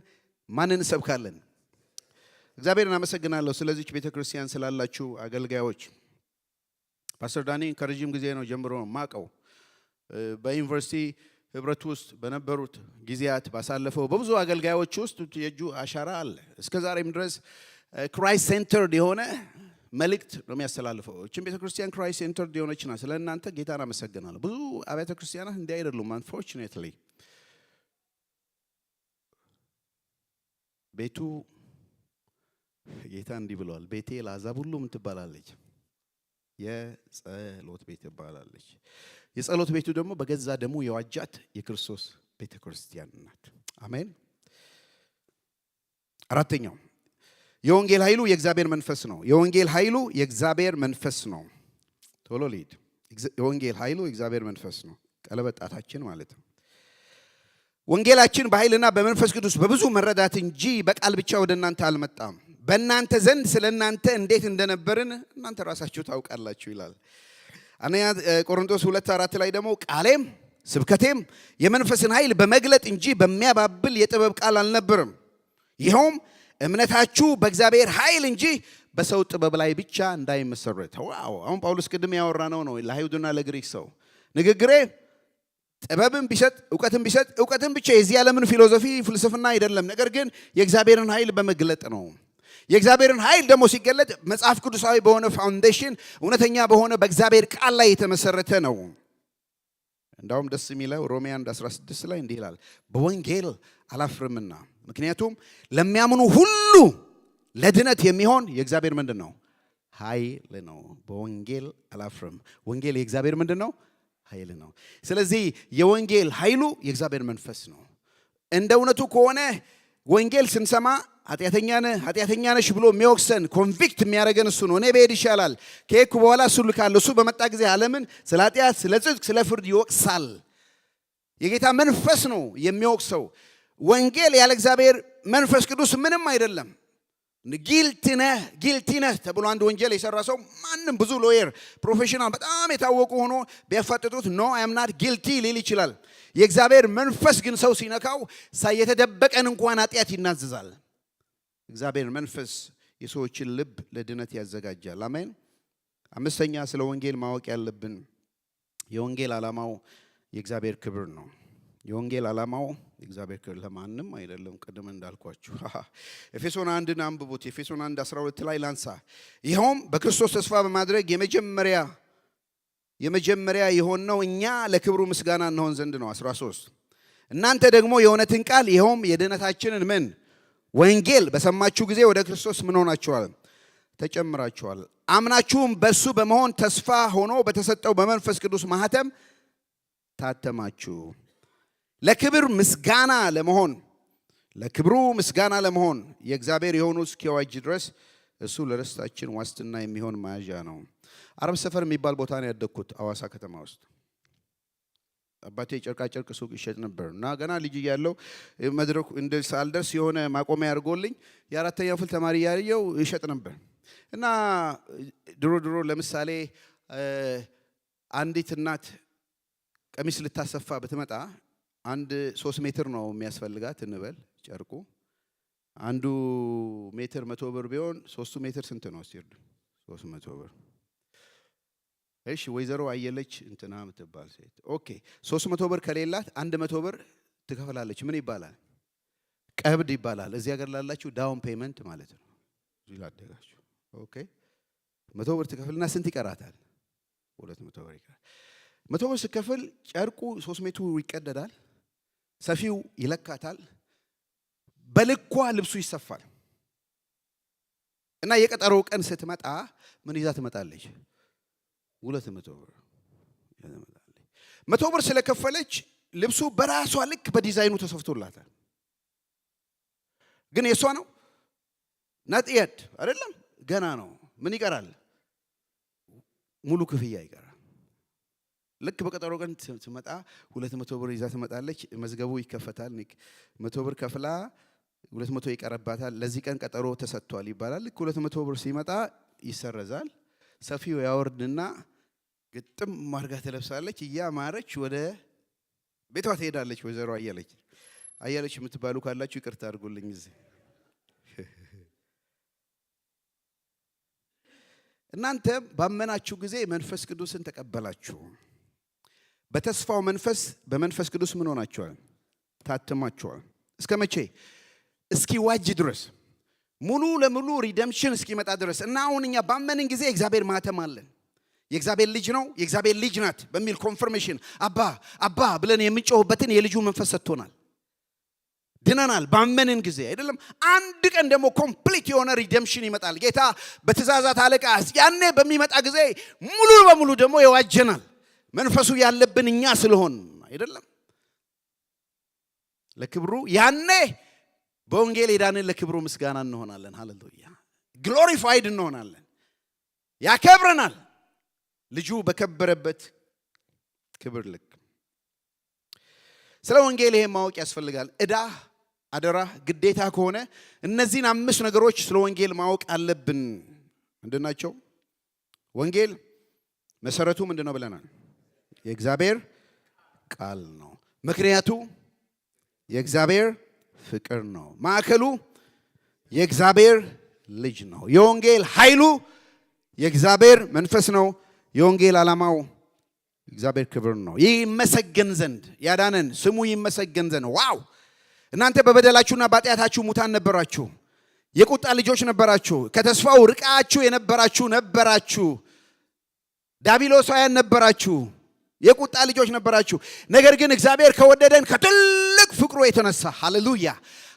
ማንን እንሰብካለን እግዚአብሔርን አመሰግናለሁ ስለዚህ ቤተክርስቲያን ስላላችሁ አገልጋዮች ፓስተር ዳኒ ከረጅም ጊዜ ነው ጀምሮ ማቀው በዩኒቨርሲቲ ህብረት ውስጥ በነበሩት ጊዜያት ባሳለፈው በብዙ አገልጋዮች ውስጥ የእጁ አሻራ አለ እስከዛሬም ድረስ ክራይስት ሴንተርድ የሆነ መልእክት ነው የሚያስተላልፈው እቺም ቤተክርስቲያን ክራይስት ሴንተርድ የሆነች ናት ስለእናንተ ጌታን አመሰግናለሁ ብዙ አብያተ ክርስቲያናት እንዲህ አይደሉም አንፎርቹኔትሊ ቤቱ ጌታ እንዲህ ብለዋል ቤቴ ለአሕዛብ ሁሉ ምን ትባላለች የጸሎት ቤት ትባላለች የጸሎት ቤቱ ደግሞ በገዛ ደሙ የዋጃት የክርስቶስ ቤተክርስቲያን ናት አሜን አራተኛው የወንጌል ኃይሉ የእግዚአብሔር መንፈስ ነው የወንጌል ኃይሉ የእግዚአብሔር መንፈስ ነው ቶሎ ሊድ የወንጌል ኃይሉ የእግዚአብሔር መንፈስ ነው ቀለበጣታችን ማለት ነው ወንጌላችን በኃይልና በመንፈስ ቅዱስ በብዙ መረዳት እንጂ በቃል ብቻ ወደ እናንተ አልመጣም በእናንተ ዘንድ ስለእናንተ እንዴት እንደነበርን እናንተ ራሳችሁ ታውቃላችሁ ይላል አንደኛ ቆሮንቶስ 2:4 ላይ ደግሞ ቃሌም ስብከቴም የመንፈስን ኃይል በመግለጥ እንጂ በሚያባብል የጥበብ ቃል አልነበረም ይኸውም እምነታችሁ በእግዚአብሔር ኃይል እንጂ በሰው ጥበብ ላይ ብቻ እንዳይመሰረት ዋው አሁን ጳውሎስ ቅድም ያወራነው ነው ለአይሁድና ለግሪክ ሰው ንግግሬ ጥበብን ቢሰጥ ዕውቀትን ብቻ የዚህ ዓለምን ፊሎሶፊ ፍልስፍና አይደለም ነገር ግን የእግዚአብሔርን ኃይል በመግለጥ ነው የእግዚአብሔርን ኃይል ደግሞ ሲገለጥ መጽሐፍ ቅዱሳዊ በሆነ ፋውንዴሽን እውነተኛ በሆነ በእግዚአብሔር ቃል ላይ የተመሰረተ ነው እንዳውም ደስ የሚለው ሮሜ 1:16 ላይ እንዲህ ይላል በወንጌል አላፍርምና ምክንያቱም ለሚያምኑ ሁሉ ለድነት የሚሆን የእግዚአብሔር ምንድነው ኃይል ነው በወንጌል አላፍርም ወንጌል የእግዚአብሔር ምንድነው ኃይል ነው ስለዚህ የወንጌል ኃይሉ የእግዚአብሔር መንፈስ ነው እንደ እውነቱ ከሆነ ወንጌል ስንሰማ ኃጢአተኛ ነሽ ብሎ የሚወቅሰን ኮንቪክት የሚያደርገን እሱ ነው እኔ በሄድ ይሻላል ከሄድኩ በኋላ እሱ ልካለሁ እሱ በመጣ ጊዜ ዓለምን ስለ ኃጢአት ስለ ጽድቅ ስለ ፍርድ ይወቅሳል የጌታ መንፈስ ነው የሚወቅሰው ወንጌል ያለ እግዚአብሔር መንፈስ ቅዱስ ምንም አይደለም ጊልቲ ነህ ተብሎ አንድ ወንጀል የሰራ ሰው ማንም ብዙ ሎየር ፕሮፌሽናል በጣም የታወቁ ሆኖ ቢያፋጥጡት ኖ አይ አም ናት ጊልቲ ሊል ይችላል የእግዚአብሔር መንፈስ ግን ሰው ሲነካው የተደበቀን እንኳን ኃጢአት ይናዘዛል እግዚአብሔር መንፈስ የሰዎችን ልብ ለድነት ያዘጋጃል። አሜን። አምስተኛ ስለ ወንጌል ማወቅ ያለብን የወንጌል ዓላማው የእግዚአብሔር ክብር ነው። የወንጌል ዓላማው የእግዚአብሔር ክብር ለማንም አይደለም። ቀደም እንዳልኳችሁ ኤፌሶን 1ን አንብቡት። ኤፌሶን 1:12 ላይ ላንሳ። ይኸውም በክርስቶስ ተስፋ በማድረግ የመጀመሪያ የሆነው እኛ ለክብሩ ምስጋና እንሆን ዘንድ ነው። 13 እናንተ ደግሞ የእውነትን ቃል ይኸውም የድነታችንን ምን ወንጌል በሰማችሁ ጊዜ ወደ ክርስቶስ ምን ሆናችኋል? ተጨምራችኋል። አምናችሁም በሱ በመሆን ተስፋ ሆኖ በተሰጠው በመንፈስ ቅዱስ ማህተም ታተማችሁ። ለክብሩ ምስጋና ለመሆን የእግዚአብሔር የሆኑ እስኪዋጅ ድረስ እሱ ለርስታችን ዋስትና የሚሆን መያዣ ነው። አረብ ሰፈር የሚባል ቦታ ነው ያደግኩት፣ አዋሳ ከተማ ውስጥ። አባቴ ጨርቃ ጨርቅ ሱቅ ይሸጥ ነበር እና ገና ልጅ እያለሁ መድረኩ ሳልደርስ የሆነ ማቆሚያ አድርጎልኝ የአራተኛ ክፍል ተማሪ እያለሁ ይሸጥ ነበር እና ድሮ ለምሳሌ አንዲት እናት ቀሚስ ልታሰፋ ብትመጣ 3 ሜትር ነው የሚያስፈልጋት እንበል። ጨርቁ አንዱ ሜትር 100 ብር ቢሆን 3 ሜትር ስንት ነው? 300 ብር። እሺ ወይዘሮ አየለች እንትና የምትባል ሴት ኦኬ 300 ብር ከሌላት 100 ብር ትከፍላለች። ምን ይባላል? ቀብድ ይባላል። እዚህ ሀገር ላላችሁ ዳውን ፔመንት ማለት ነው። እዚህ ላደጋችሁ ኦኬ 100 ብር ትከፍልና ስንት ይቀራታል? 200 ብር ይቀራል። 100 ብር ስትከፍል ጨርቁ 3 ሜትሩ ይቀደዳል። ሰፊው ይለካታል። በልኳ ልብሱ ይሰፋል። እና የቀጠሮው ቀን ስትመጣ ምን ይዛ ትመጣለች? 200 ብር ይዛ ትመጣለች። 100 ብር ስለከፈለች ልብሱ በራሷ ልክ በዲዛይኑ ተሰፍቶላታል። ግን የሷ ነው ናጥያት አይደለም፣ ገና ነው። ምን ይቀራል? ሙሉ ክፍያ ይቀራል። ልክ በቀጠሮ ቀን ትመጣ 200 ብር ይዛ ትመጣለች። መዝገቡ ይከፈታል። 100 ብር ከፍላ 200 ይቀርባታል። ለዚህ ቀን ቀጠሮ ተሰጥቷል ይባላል። ልክ 200 ብር ሲመጣ ይሰረዛል። ሰፊው ያወርድና ግጥም ማርጋ ትለብሳለች። እያማረች ወደ ቤቷ ትሄዳለች። ወይዘሮ አየለች የምትባሉ ካላችሁ ይቅርታ አድርጉልኝ። እዚህ እናንተ ባመናችሁ ጊዜ መንፈስ ቅዱስን ተቀበላችሁ። በተስፋው በመንፈስ ቅዱስ ምን ሆናችኋል? ታትማችኋል። እስከ መቼ? እስኪዋጅ ድረስ፣ ሙሉ ለሙሉ ሪደምፕሽን እስኪመጣ ድረስ። እና አሁን እኛ ባመንን ጊዜ እግዚአብሔር ማተም አለን። የእግዚአብሔር ልጅ ነው፣ የእግዚአብሔር ልጅ ናት በሚል ኮንፈርሜሽን አባ ብለን የምንጮህበትን የልጁ መንፈስ ሰጥቶናል። ድነናል ባመንን ጊዜ አይደለም። አንድ ቀን ደግሞ ኮምፕሊት የሆነ ሪደምፕሽን ይመጣል። ጌታ በትእዛዛት አለቃ ያኔ በሚመጣ ጊዜ ሙሉ በሙሉ ደግሞ ይዋጀናል። መንፈሱ ያለብን እኛ ስለሆን አይደለም። ለክብሩ ያኔ በወንጌል ሄዳንን ለክብሩ ምስጋና እንሆናለን። ሃሌሉያ ግሎሪፋይድ እንሆናለን። ያከብረናል ልጁ በከበረበት ክብር ልክ። ስለ ወንጌል ይሄን ማወቅ ያስፈልጋል። አደራ ግዴታ ከሆነ እነዚህን 5 ነገሮች ስለ ወንጌል ማወቅ አለብን። ምንድናቸው? ወንጌል መሰረቱ ምንድነው ብለናል? የእግዚአብሔር ቃል ነው። ምክንያቱ የእግዚአብሔር ፍቅር ነው። ማዕከሉ የእግዚአብሔር ልጅ ነው። የወንጌል ኃይሉ የእግዚአብሔር መንፈስ ነው። የወንጌል ዓላማው እግዚአብሔር ክብር ነው። ይመሰገን ዘንድ ያዳነን ስሙ ይመሰገን ዘንድ። ዋው! እናንተ በበደላችሁና በኃጢአታችሁ ሙታን ነበራችሁ፣ የቁጣ ልጆች ነበራችሁ፣ ከተስፋው ርቃችሁ የነበራችሁ ነበራችሁ፣ ዳቢሎሳውያን ነበራችሁ፣ የቁጣ ልጆች ነበራችሁ። ነገር ግን እግዚአብሔር ከወደደን ከትልቅ ፍቅሩ የተነሳ ሃሌሉያ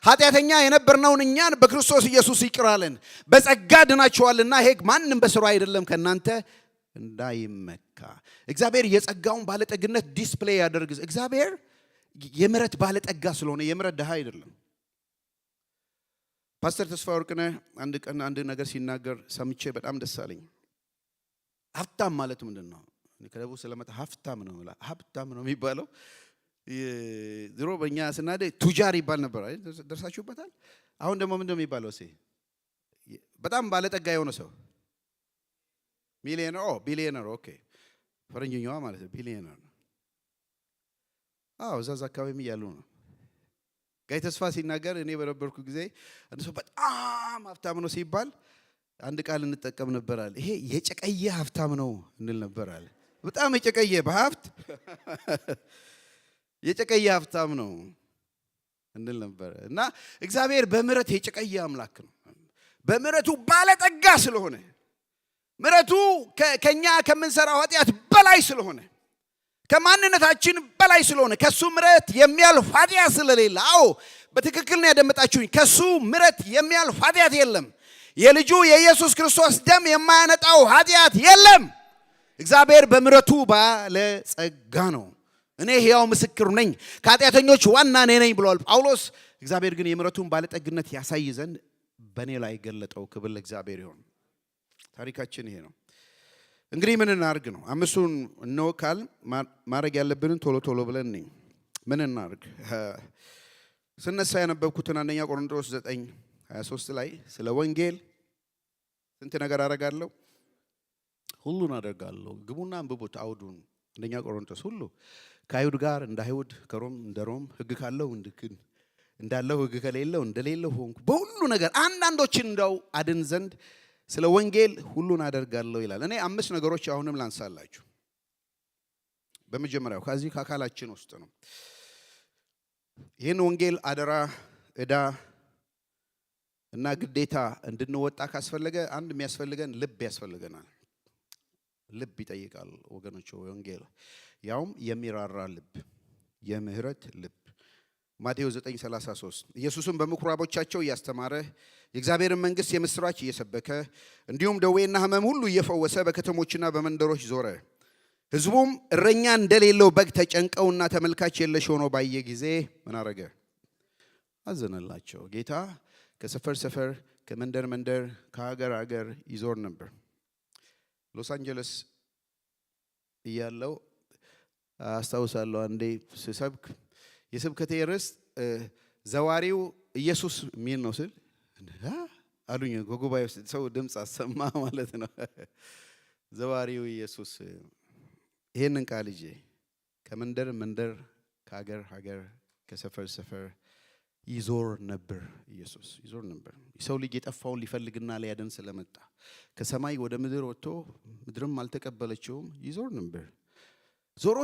ኃጢአተኛ የነበርነውን እኛን በክርስቶስ ኢየሱስ ይቅር አለን። በጸጋ ድናችኋልና ይሄ ማንም በሥራው አይደለም ከእናንተ እንዳይመካ። እግዚአብሔር የጸጋውን ባለጠግነት ዲስፕሌይ ያደርግ። እግዚአብሔር የምሕረት ባለጠጋ ስለሆነ የምሕረት ድሃ አይደለም። ፓስተር ተስፋ ወርቅነህ አንድ ቀን አንድ ነገር ሲናገር ሰምቼ በጣም ደስ አለኝ። ሀብታም ማለት ምንድን ነው? ከደቡብ ስለመጣ ሀብታም ነው ሀብታም ነው የሚባለው። ድሮ በእኛ ስናደ ቱጃር ይባል ነበር። ደርሳችሁበታል? አሁን ደግሞ ምንድን ነው የሚባለው? በጣም ባለጠጋ የሆነ ሰው ሚሊዮነር ቢሊዮነር። ኦኬ ፈረንጅኛዋ ማለት ነው ቢሊዮነር። እዛዛ አካባቢ እያሉ ነው። ጋይ ተስፋ ሲናገር እኔ በነበርኩ ጊዜ አንተ በጣም ሀብታም ነው ሲባል አንድ ቃል እንጠቀም ነበራል። ይሄ የጨቀየ ሀብታም ነው እንል ነበራል። በጣም የጨቀየ በሀብት የጨቀየ ሀብታም ነው እንል ነበር። እና እግዚአብሔር በምህረት የጨቀየ አምላክ ነው። በምህረቱ ባለጠጋ ስለሆነ ምህረቱ ከኛ ከምንሰራው ኃጢአት በላይ ስለሆነ ከማንነታችን በላይ ስለሆነ ከሱ ምህረት የሚያልፍ ኃጢአት ስለሌለ፣ አዎ በትክክል ነው ያደመጣችሁኝ። ከሱ ምህረት የሚያልፍ ኃጢአት የለም። የልጁ የኢየሱስ ክርስቶስ ደም የማያነጣው ኃጢአት የለም። እግዚአብሔር በምህረቱ ባለጸጋ ነው። እኔ ሕያው ምስክር ነኝ፣ ከኃጢአተኞች ዋና እኔ ነኝ ብሏል ጳውሎስ። እግዚአብሔር ግን የምህረቱን ባለጠግነት ያሳይ ዘንድ በእኔ ላይ ገለጠው። ክብር ለእግዚአብሔር ይሁን። ታሪካችን ይሄ ነው። እንግዲህ ምን እናርግ ነው? አምስቱን እንወካል። ማድረግ ያለብንን ቶሎ ቶሎ ብለን ምን እናርግ? ስነሳ ያነበብኩትን አንደኛ ቆሮንቶስ 9:23 ላይ ስለ ወንጌል ስንት ነገር አደርጋለሁ፣ ሁሉን አደርጋለሁ። ግቡና አንብቡት አውዱን። አንደኛ ቆሮንቶስ ሁሉ ከአይሁድ ጋር እንደ አይሁድ፣ ከሮም እንደ ሮም፣ ሕግ ካለው እንዳለው ሕግ ከሌለው እንደሌለው ሆንኩ። በሁሉ ነገር አንዳንዶችን እንደው አድን ዘንድ ስለ ወንጌል ሁሉን አደርጋለሁ ይላል። እኔ 5 ነገሮች አሁንም ላንሳላችሁ። በመጀመሪያው ከዚህ ከአካላችን ውስጥ ነው። ይህን ወንጌል አደራ፣ ዕዳ እና ግዴታ እንድንወጣ ካስፈለገ አንድ የሚያስፈልገን ልብ ያስፈልገናል። ልብ ይጠይቃል ወገኖች። ወንጌል ያውም የሚራራ ልብ፣ የምህረት ልብ። ማቴዎስ 9:33 ኢየሱስም በምኩራቦቻቸው እያስተማረ የእግዚአብሔርን መንግሥት የምስራች እየሰበከ እንዲሁም ደዌና ሕመም ሁሉ እየፈወሰ በከተሞችና በመንደሮች ዞረ። ሕዝቡም እረኛ እንደሌለው በግ ተጨንቀውና ተመልካች የለሽ ሆኖ ባየ ጊዜ ምን አረገ? አዘነላቸው። ጌታ ከሰፈር ሰፈር፣ ከመንደር መንደር፣ ከሀገር ሀገር ይዞር ነበር። ሎስ አንጀለስ እያለው አስታውሳለሁ አንዴ ስሰብክ የስብከቴ ርዕስ ዘዋሪው ኢየሱስ የሚል ነው ስል አሉኝ። ከጉባኤ ውስጥ ሰው ድምፅ አሰማ ማለት ነው። ዘዋሪው ኢየሱስ። ይሄንን ቃል ይዤ ከመንደር መንደር፣ ከሀገር ሀገር፣ ከሰፈር ሰፈር ይዞር ነበር። ኢየሱስ ይዞር ነበር። የሰው ልጅ የጠፋውን ሊፈልግና ሊያድን ስለመጣ ከሰማይ ወደ ምድር ወጥቶ ምድርም አልተቀበለችውም። ይዞር ነበር። ዞሮ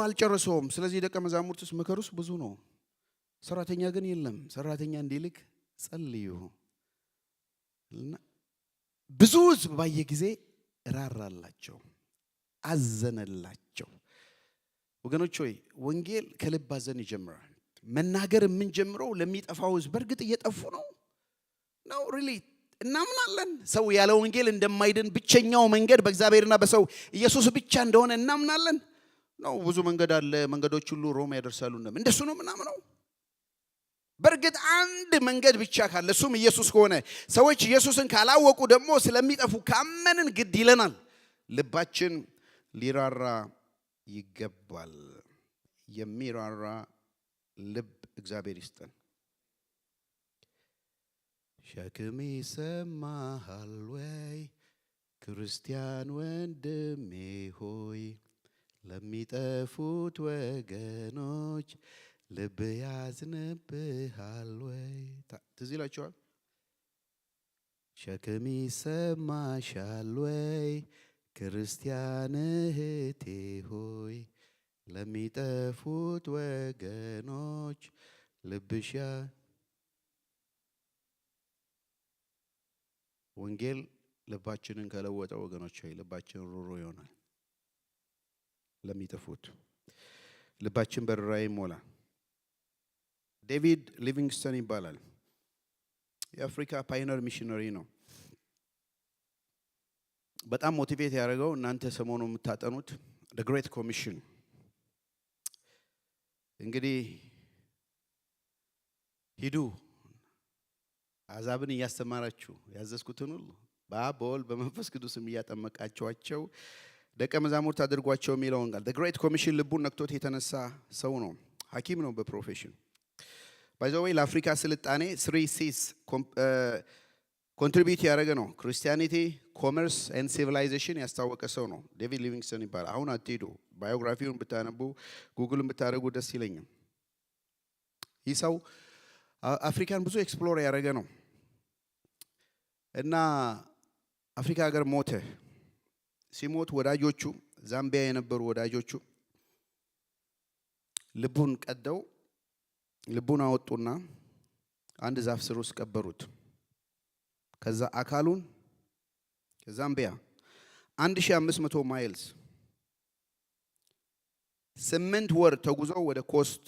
አልጨረሰውም። ስለዚህ ደቀ መዛሙርቱስ መከሩስ ብዙ ነው፣ ሰራተኛ ግን የለም። ሰራተኛ እንዲልክ ጸልዩ። ብዙ ሕዝብ ባየ ጊዜ ራራላቸው፣ አዘነላቸው። ወገኖች ሆይ ወንጌል ከልብ አዘን ይጀምራል። መናገር የምንጀምረው ለሚጠፋው ሕዝብ በእርግጥ እየጠፉ ነው ሪሊ እናምናለን። ሰው ያለ ወንጌል እንደማይድን ብቸኛው መንገድ በእግዚአብሔርና በሰው ኢየሱስ ብቻ እንደሆነ እናምናለን ነው። ብዙ መንገድ አለ፣ መንገዶች ሁሉ ሮም ያደርሳሉ። እንደሱ ነው ምናምነው። በእርግጥ አንድ መንገድ ብቻ ካለ እሱም ኢየሱስ ከሆነ ሰዎች ኢየሱስን ካላወቁ ደግሞ ስለሚጠፉ ካመንን ግድ ይለናል። ልባችን ሊራራ ይገባል። የሚራራ ልብ እግዚአብሔር ይስጠን። ሸክሜ ይሰማሃል ወይ ክርስቲያን ወንድሜ ሆይ፣ ለሚጠፉት ወገኖች ልብ ያዝንብሃል ወይ? ትዝ ይላችኋል። ሸክም ይሰማሻል ወይ ክርስቲያን እህቴ ሆይ፣ ለሚጠፉት ወገኖች ልብሽ ወንጌል ልባችንን ከለወጠ ወገኖች ሆይ ልባችን ሩሩ ይሆናል። ለሚጠፉት ልባችን በርራይ ይሞላል። ዴቪድ ሊቪንግስተን ይባላል። የአፍሪካ ፓይነር ሚሽነሪ ነው። በጣም ሞቲቬት ያደረገው እናንተ ሰሞኑ የምታጠኑት the great commission። እንግዲህ ሂዱ አሕዛብን እያስተማራችሁ ያዘዝኩትን ሁሉ በአብ በወልድ በመንፈስ ቅዱስም እያጠመቃችኋቸው ደቀ መዛሙርት አድርጓቸው የሚለውን ቃል the great commission ልቡን ነክቶት የተነሳ ሰው ነው። ሐኪም ነው በፕሮፌሽን። ባይ ዘ ዌይ ለአፍሪካ ስልጣኔ 3 C's ኮንትሪቢዩት ያደረገ ነው። ክርስቲያኒቲ፣ ኮመርስ ኤንድ ሲቪላይዜሽን ያስታወቀ ሰው ነው። ዴቪድ ሊቪንግስተን ይባላል። አሁን አትሄዱ፣ ባዮግራፊውን ብታነቡ ጉግልን ብታደርጉ ደስ ይለኛል። ይህ ሰው አፍሪካን ብዙ ኤክስፕሎር ያደረገ ነው እና አፍሪካ ሀገር ሞተ። ሲሞት ወዳጆቹ ዛምቢያ የነበሩ ወዳጆቹ ልቡን ቀደው ልቡን አወጡና አንድ ዛፍ ስር ውስጥ ቀበሩት። ከዛ አካሉን ከዛምቢያ 1500 ማይልስ 8 ወር ተጉዘው ወደ ኮስት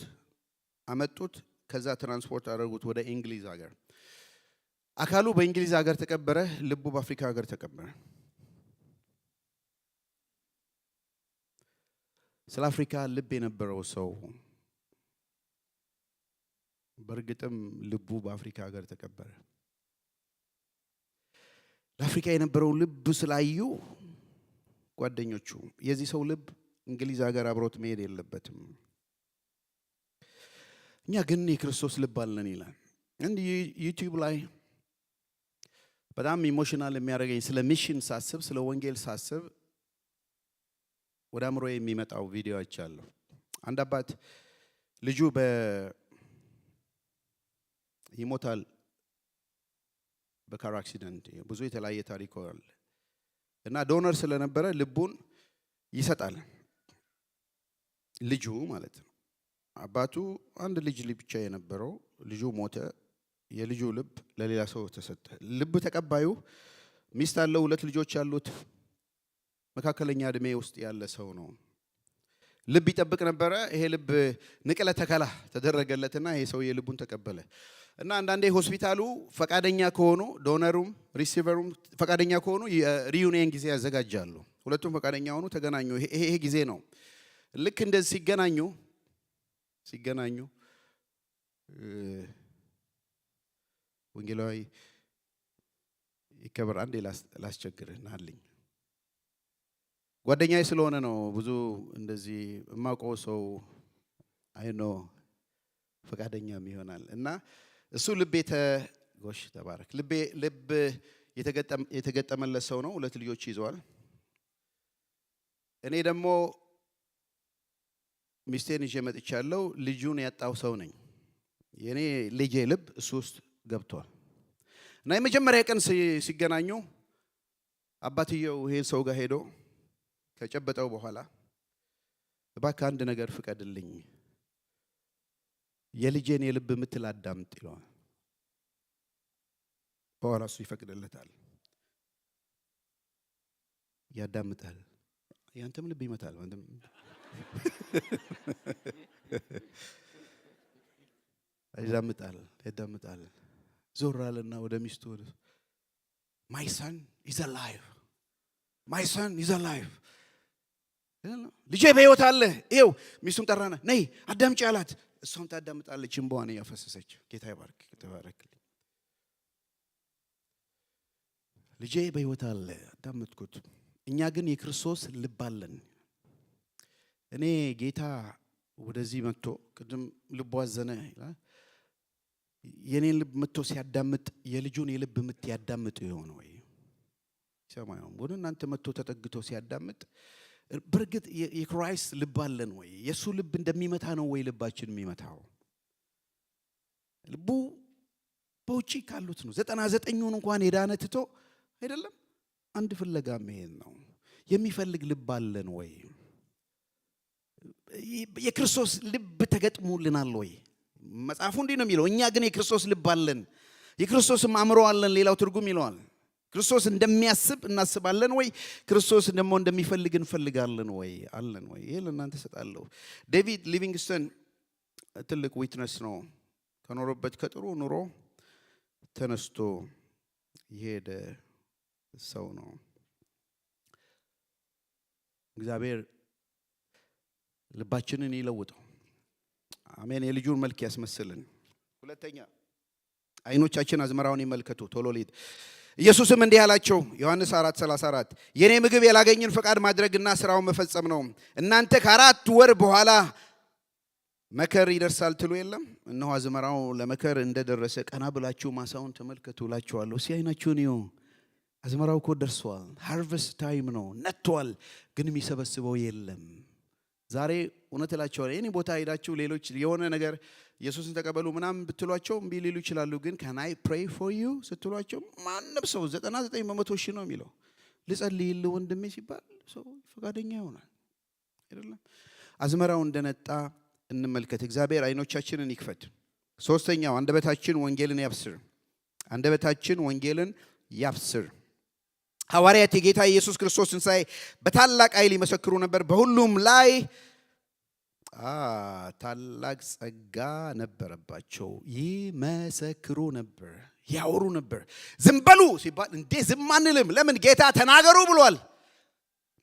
አመጡት። ከዛ ትራንስፖርት አደረጉት ወደ እንግሊዝ ሀገር። አካሉ በእንግሊዝ ሀገር ተቀበረ፣ ልቡ በአፍሪካ ሀገር ተቀበረ። ስለ አፍሪካ ልብ የነበረው ሰው በእርግጥም ልቡ በአፍሪካ ሀገር ተቀበረ። ለአፍሪካ የነበረው ልብ ስላዩ ጓደኞቹ የዚህ ሰው ልብ እንግሊዝ ሀገር አብሮት መሄድ የለበትም፣ እኛ ግን የክርስቶስ ልብ አለን ይላል። እንዲህ ዩቲዩብ ላይ በጣም ኢሞሽናል የሚያደርገኝ ስለ ሚሽን ሳስብ፣ ስለ ወንጌል ሳስብ ወደ አእምሮ የሚመጣው ቪዲዮዎች አሉ። አንድ አባት ልጁ ይሞታል በካር አክሲደንት፣ ብዙ የተለያየ ታሪክ አለ እና ዶነር ስለነበረ ልቡን ይሰጣል። ልጁ ማለት ነው። አባቱ አንድ ልጅ ብቻ የነበረው ልጁ ሞተ። የልጁ ልብ ለሌላ ሰው ተሰጠ። ልብ ተቀባዩ ሚስት አለው፣ 2 ልጆች ያሉት መካከለኛ እድሜ ውስጥ ያለ ሰው ነው። ልብ ይጠብቅ ነበረ። ይሄ ልብ ንቅለ ተከላ ተደረገለትና ይሄ ሰው የልቡን ተቀበለ እና አንዳንዴ ሆስፒታሉ ፈቃደኛ ከሆኑ ዶነሩም ሪሲቨሩም ፈቃደኛ ከሆኑ የሪዩኒየን ጊዜ ያዘጋጃሉ። ሁለቱም ፈቃደኛ ሆኑ፣ ተገናኙ። ይሄ ጊዜ ነው። ልክ እንደዚህ ሲገናኙ ወንጌላዊ ይከበር አንዴ ላስቸግርህ ናልኝ። ጓደኛዬ ስለሆነ ነው። ብዙ እንደዚህ የማውቀው ሰው አይኖ ፈቃደኛም ይሆናል እና እሱ ልብ ተባረክ ልብ የተገጠመለት ሰው ነው። 2 ልጆች ይዘዋል። እኔ ደግሞ ሚስቴን ይዤ መጥቻለሁ። ልጁን ያጣው ሰው ነኝ። የኔ ልጄ ልብ እሱ ውስጥ ገብቷል እና የመጀመሪያ ቀን ሲገናኙ አባትየው ይሄ ሰው ጋር ሄዶ ከጨበጠው በኋላ እባክህ አንድ ነገር ፍቀድልኝ፣ የልጄን የልብ ምትል አዳምጥ ይለዋል። በኋላ እሱ ይፈቅድለታል፣ ያዳምጣል። ያንተም ልብ ይመታል። ያዳምጣል። ዞር አለና ወደ ሚስቱ my son is alive, my son is alive። ልጄ በሕይወት አለ። ይኸው ሚስቱን ጠራና ነይ አዳምጪ አላት። እሷም ታዳምጣለች፣ እንባዋን እያፈሰሰች። ጌታ ይባርክ፣ ተባረክልኝ። ልጄ በሕይወት አለ፣ አዳምጥኩት። እኛ ግን የክርስቶስ ልብ አለን። እኔ ጌታ ወደዚህ መጥቶ ቅድም ልቡ አዘነ ይላል። የኔን ልብ መጥቶ ሲያዳምጥ የልጁን የልብ ምት ያዳምጥ ይሆን ወይ? ሰማያው ወደ እናንተ መጥቶ ተጠግቶ ሲያዳምጥ በርግጥ የክራይስት ልብ አለን ወይ? የሱ ልብ እንደሚመታ ነው ወይ ልባችን የሚመታው? ልቡ በውጪ ካሉት ነው። 99ን እንኳን የዳነ ትቶ አይደለም አንድ ፍለጋ መሄድ ነው። የሚፈልግ ልብ አለን ወይ? የክርስቶስ ልብ ተገጥሞልናል ወይ? መጽሐፉ እንዲህ ነው የሚለው። እኛ ግን የክርስቶስ ልብ አለን፣ የክርስቶስም አእምሮ አለን። ሌላው ትርጉም ይለዋል ክርስቶስ እንደሚያስብ እናስባለን ወይ? ክርስቶስ ደግሞ እንደሚፈልግ እንፈልጋለን ወይ? አለን ወይ? ይሄ ለእናንተ ሰጣለሁ። ዴቪድ ሊቪንግስተን ትልቅ ዊትነስ ነው። ከኖረበት ከጥሩ ኑሮ ተነስቶ የሄደ ሰው ነው። እግዚአብሔር ልባችንን ይለውጠው። አሜን። የልጁን መልክ ያስመስልን። ሁለተኛ አይኖቻችን አዝመራውን ይመልከቱ። ቶሎ ሊድ ኢየሱስም እንዲህ አላቸው፣ ዮሐንስ 4:34 የኔ ምግብ ያላገኝን ፈቃድ ማድረግና ስራውን መፈጸም ነው። እናንተ ከ4 ወር በኋላ መከር ይደርሳል ትሉ የለም? እነሆ አዝመራው ለመከር እንደደረሰ ቀና ብላችሁ ማሳውን ተመልከቱ እላችኋለሁ። አይናችሁን እዩ። አዝመራው እኮ ደርሷል። ሃርቨስት ታይም ነው፣ ነጥቷል። ግን የሚሰበስበው የለም። ዛሬ እውነት እላቸዋለሁ እኔ ቦታ ሄዳችሁ ሌሎች የሆነ ነገር ኢየሱስን ተቀበሉ ምናምን ብትሏቸው እምቢ ሊሉ ይችላሉ። ግን can I pray for you ስትሏቸው ማንም ሰው 99% እሺ ነው የሚለው። ልጸልይልህ ወንድሜ ሲባል ሰው ፈቃደኛ ይሆናል አይደለም? አዝመራው እንደነጣ እንመልከት። እግዚአብሔር አይኖቻችንን ይክፈት። ሶስተኛው አንደበታችን ወንጌልን ያብስር። አንደበታችን ወንጌልን ያብስር። ሐዋርያት የጌታ ኢየሱስ ክርስቶስ ትንሣኤ በታላቅ ኃይል ይመሰክሩ ነበር። በሁሉም ላይ ታላቅ ጸጋ ነበረባቸው። ይመሰክሩ ነበር፣ ያወሩ ነበር። ዝም በሉ ሲባል እንዴ ዝም አንልም። ለምን? ጌታ ተናገሩ ብሏል።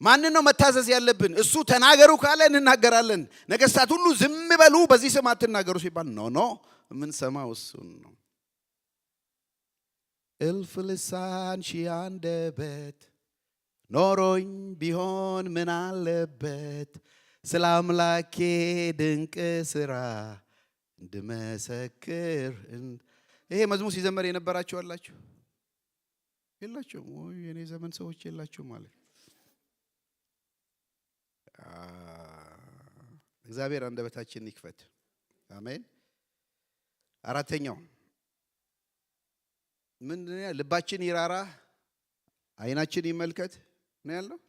ማንን ነው መታዘዝ ያለብን? እሱ ተናገሩ ካለ እንናገራለን። ነገሥታት ሁሉ ዝም በሉ በዚህ ስም አትናገሩ ሲባል ኖ የምንሰማው እሱን ነው። እልፍ ልሳን ሺህ አንደበት ኖሮኝ ቢሆን ምን አለበት ስለ አምላኬ ድንቅ ሥራ እንድመሰክር። ይሄ መዝሙር ሲዘመር የነበራችሁ አላችሁ የላችሁም? ወይ የኔ ዘመን ሰዎች የላችሁ ማለት። እግዚአብሔር አንደበታችንን ይክፈት። አሜን። አራተኛው ምንድነው? ልባችን ይራራ፣ አይናችን ይመልከት ነው ያለው።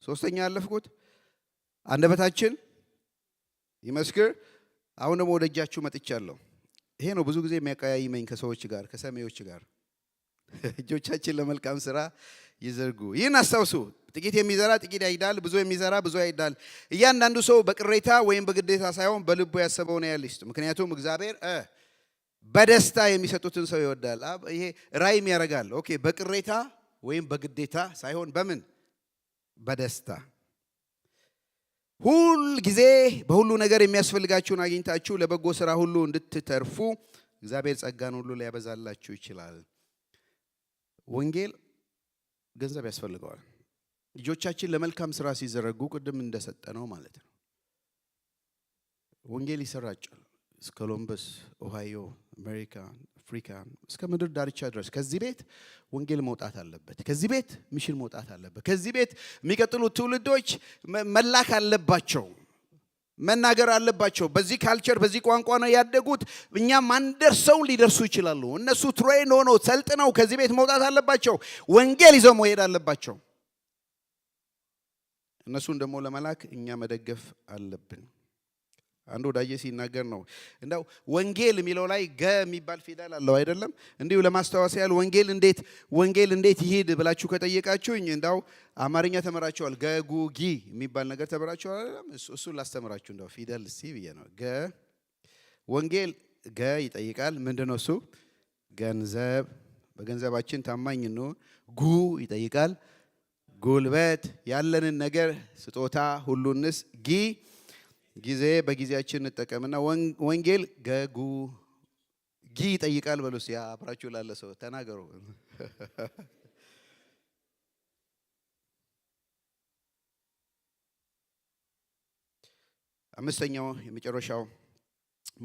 ሶስተኛ ያለፍኩት አንደበታችን ይመስክር። አሁን ደግሞ ወደ እጃችሁ መጥቻለሁ። ይሄ ነው ብዙ ጊዜ የሚያቀያይመኝ ከሰዎች ጋር ከሰሚዎች ጋር። እጆቻችን ለመልካም ስራ ይዘርጉ። ይህን አስታውሱ። ጥቂት የሚዘራ ጥቂት ያጭዳል፣ ብዙ የሚዘራ ብዙ ያጭዳል። እያንዳንዱ ሰው በቅሬታ ወይም በግዴታ ሳይሆን በልቡ ያሰበውን ያህል ይስጥ። ምክንያቱም እግዚአብሔር በደስታ የሚሰጡትን ሰው ይወዳል። ይሄ ራይም ያደርጋል። ኦኬ፣ በቅሬታ ወይም በግዴታ ሳይሆን በምን? በደስታ። ሁል ጊዜ በሁሉ ነገር የሚያስፈልጋችሁን አግኝታችሁ ለበጎ ስራ ሁሉ እንድትተርፉ እግዚአብሔር ጸጋን ሁሉ ሊያበዛላችሁ ይችላል። ወንጌል ገንዘብ ያስፈልገዋል። ልጆቻችን ለመልካም ስራ ሲዘረጉ ቅድም እንደሰጠነው ማለት ነው ወንጌል ይሰራጫል። እስከ ኮሎምበስ፣ ኦሃዮ፣ አሜሪካ፣ አፍሪካ እስከ ምድር ዳርቻ ድረስ ከዚህ ቤት ወንጌል መውጣት አለበት። ከዚህ ቤት ሚሽን መውጣት አለበት። ከዚህ ቤት የሚቀጥሉት ትውልዶች መላክ አለባቸው፣ መናገር አለባቸው። በዚህ ካልቸር በዚህ ቋንቋ ነው ያደጉት። እኛም አንደርሰው ሊደርሱ ይችላሉ። እነሱ ትሬን ሆኖ ሰልጥነው ከዚህ ቤት መውጣት አለባቸው። ወንጌል ይዘው መሄድ አለባቸው። እነሱን ደግሞ ለመላክ እኛ መደገፍ አለብን። አንዱ ወዳጄ ሲናገር ነው እንደው ወንጌል የሚለው ላይ ገ የሚባል ፊደል አለው አይደለም? እንዲሁ ለማስታወስ ያህል ወንጌል እንዴት ይሄድ ብላችሁ ከጠየቃችሁኝ እንደው አማርኛ ተመራችኋል። ገጉ ጊ የሚባል ነገር ተመራችኋል አይደለም? እሱን ላስተምራችሁ እንደው ፊደል እስቲ ብዬ ነው። ወንጌል ገ ይጠይቃል። ምንድነው እሱ? ገንዘብ፣ በገንዘባችን ታማኝ ነው። ጉ ይጠይቃል ጉልበት፣ ያለንን ነገር ስጦታ ሁሉንስ። ጊ ጊዜ፣ በጊዜያችን እንጠቀምና ወንጌል ገጉ ጊ ይጠይቃል። በሉስ ያ አብራችሁ ላለ ሰው ተናገሩ። አምስተኛው የመጨረሻው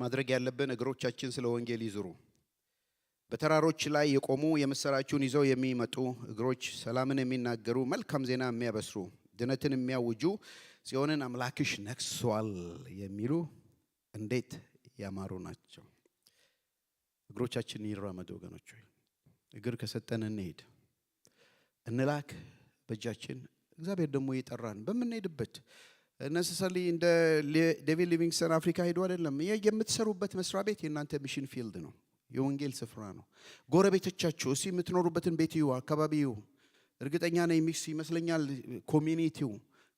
ማድረግ ያለብን እግሮቻችን ስለ ወንጌል ይዝሩ። በተራሮች ላይ የቆሙ የምስራቹን ይዘው የሚመጡ እግሮች፣ ሰላምን የሚናገሩ መልካም ዜና የሚያበስሩ ድነትን የሚያውጁ ጽዮንን አምላክሽ ነግሷል የሚሉ እንዴት ያማሩ ናቸው። እግሮቻችን ይራመዱ ወገኖች ሆይ። እግር ከሰጠን እንሄድ፣ እንላክ በእጃችን። እግዚአብሔር ደግሞ የጠራን በምንሄድበት ነሰሰሊ እንደ ዴቪድ ሊቪንግስተን አፍሪካ ሄዱ አይደለም። የምትሰሩበት መስሪያ ቤት የእናንተ ሚሽን ፊልድ ነው፣ የወንጌል ስፍራ ነው። ጎረቤቶቻችሁ እስቲ የምትኖሩበትን ቤት ይዩ፣ አካባቢ ይዩ። እርግጠኛ ነኝ ሚክስ ይመስለኛል ኮሚኒቲው።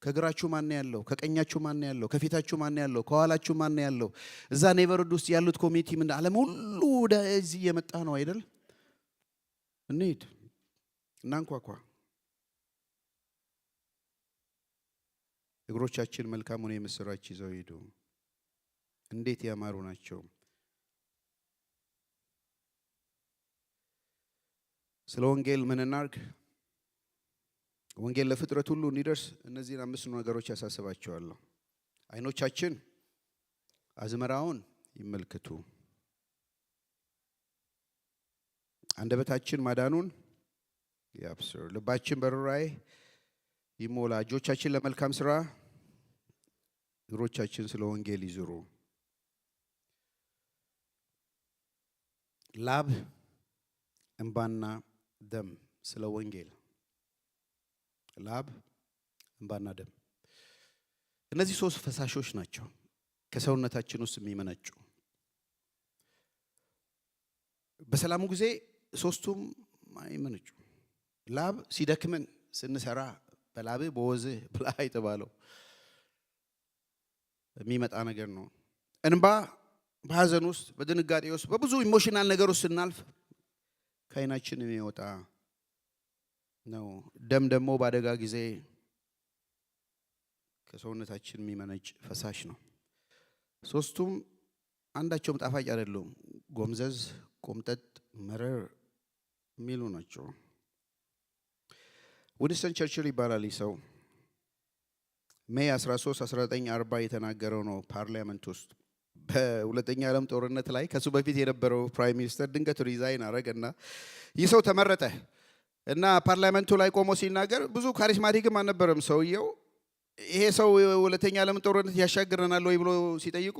ከግራችሁ ማን ያለው? ከቀኛችሁ ማን ያለው? ከፊታችሁ ማን ያለው? ከኋላችሁ ማን ያለው? እዛ ኔበርሁድ ውስጥ ያሉት ኮሚኒቲ ምን ዓለም ሁሉ ወደዚህ እየመጣ ነው አይደል? እንሂድ፣ እናንኳኳ። እግሮቻችን መልካሙን የምስራች ይዘው ሄዱ። እንዴት ያማሩ ናቸው። ስለ ወንጌል ምን እናርግ? ወንጌል ለፍጥረት ሁሉ እንዲደርስ እነዚህን 5 ነገሮች ያሳስባቸዋለሁ። አይኖቻችን አዝመራውን ይመልከቱ። አንደበታችን ማዳኑን ያብስር። ልባችን በርኅራኄ ይሞላ። እጆቻችን ለመልካም ስራ እግሮቻችን ስለ ወንጌል ይዙሩ። ላብ እንባና ደም ስለ ወንጌል። ላብ እንባና ደም እነዚህ ሶስት ፈሳሾች ናቸው ከሰውነታችን ውስጥ የሚመነጩ። በሰላሙ ጊዜ ሶስቱም አይመነጩ። ላብ ሲደክመን ስንሰራ በላብ በወዝ ብላ የተባለው የሚመጣ ነገር ነው። እንባ በሐዘን ውስጥ በድንጋጤ ውስጥ በብዙ ኢሞሽናል ነገር ውስጥ ስናልፍ ከዓይናችን የሚወጣ ነው። ደም ደግሞ በአደጋ ጊዜ ከሰውነታችን የሚመነጭ ፈሳሽ ነው። ሶስቱም አንዳቸውም ጣፋጭ አይደሉም። ጎምዘዝ፣ ቆምጠጥ፣ መረር የሚሉ ናቸው። ዊንስተን ቸርችል ይባላል ሰው። ሜይ 13 1940 የተናገረው ነው ፓርላመንት ውስጥ በሁለተኛ ዓለም ጦርነት ላይ ከሱ በፊት የነበረው ፕራይም ሚኒስተር ድንገት ሪዛይን አረገና ይህ ሰው ተመረጠ እና ፓርላመንቱ ላይ ቆሞ ሲናገር ብዙ ካሪስማቲክም አልነበረም ሰውየው። ይሄ ሰው ሁለተኛ ዓለም ጦርነት ያሻግረናል ወይ ብሎ ሲጠይቁ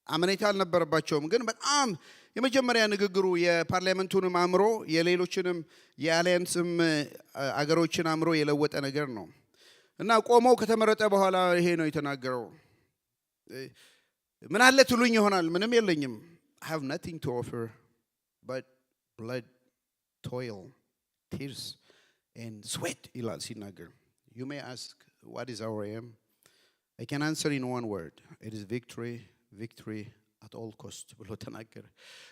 አመኔታ አልነበረባቸውም። ግን በጣም የመጀመሪያ ንግግሩ የፓርላመንቱንም አእምሮ የሌሎችንም የአሊያንስም አገሮችን አእምሮ የለወጠ ነገር ነው እና ቆመው ከተመረጠ በኋላ ይሄ ነው የተናገረው። ምን አለ ትሉኝ ይሆናል። ምንም የለኝም። I have nothing to offer but blood, toil, tears and sweat ይላል ሲናገር። You may ask what is our aim? I can answer in one word. It is victory, victory at all cost ብሎ ተናገረ።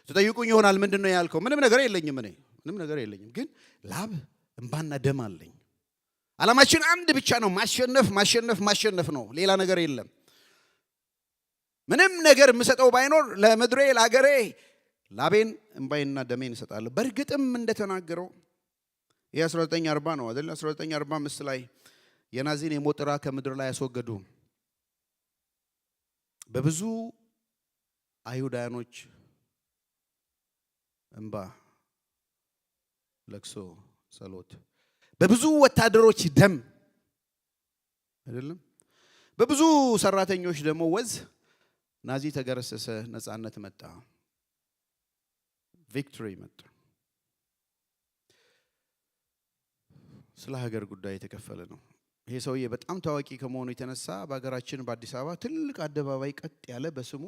ትጠይቁኝ ይሆናል ምንድን ነው ያልከው? ምንም ነገር የለኝም። እኔ ምንም ነገር የለኝም፣ ግን ላብ እንባና ደም አለኝ። ዓላማችን አንድ ብቻ ነው፣ ማሸነፍ ማሸነፍ ማሸነፍ ነው። ሌላ ነገር የለም። ምንም ነገር የምሰጠው ባይኖር ለምድሬ ለአገሬ ላቤን እንባይና ደሜን እሰጣለሁ። በእርግጥም እንደተናገረው ይህ 1940 ነው አይደል? 1945 ላይ የናዚን የሞት ራ ከምድር ላይ ያስወገዱ በብዙ አይሁዳኖች እንባ፣ ለቅሶ፣ ጸሎት፣ በብዙ ወታደሮች ደም አይደለም፣ በብዙ ሰራተኞች ደግሞ ወዝ ናዚ ተገረሰሰ፣ ነፃነት መጣ፣ ቪክቶሪ መጣ። ስለ ሀገር ጉዳይ የተከፈለ ነው። ይሄ ሰውዬ በጣም ታዋቂ ከመሆኑ የተነሳ በሀገራችን በአዲስ አበባ ትልቅ አደባባይ ቀጥ ያለ በስሙ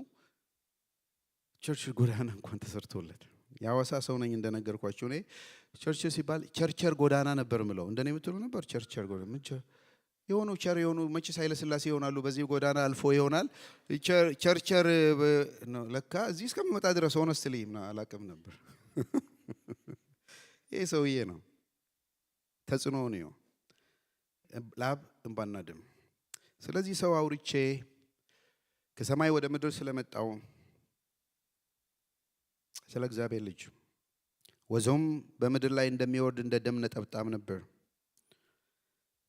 ቸርች ጎዳና እንኳን ተሰርቶለት። የሐዋሳ ሰው ነኝ እንደነገርኳችሁ። እኔ ቸርች ሲባል ቸርቸር ጎዳና ነበር ምለው። እንደኔ የምትሉ ነበር ቸርቸር ጎዳና የሆኑ ቸር የሆኑ መቼስ ኃይለ ሥላሴ ይሆናሉ። በዚህ ጎዳና አልፎ ይሆናል ቸርቸር ነው ለካ። እዚህ እስከምመጣ ድረስ ሆነስትሊ አላቅም ነበር። ይሄ ሰውዬ ነው ተጽዕኖ ነው ላብ እንባና ደም። ስለዚህ ሰው አውርቼ ከሰማይ ወደ ምድር ስለመጣው ስለ እግዚአብሔር ልጅ ወዞም በምድር ላይ እንደሚወርድ እንደ ደም ነጠብጣብ ነበር።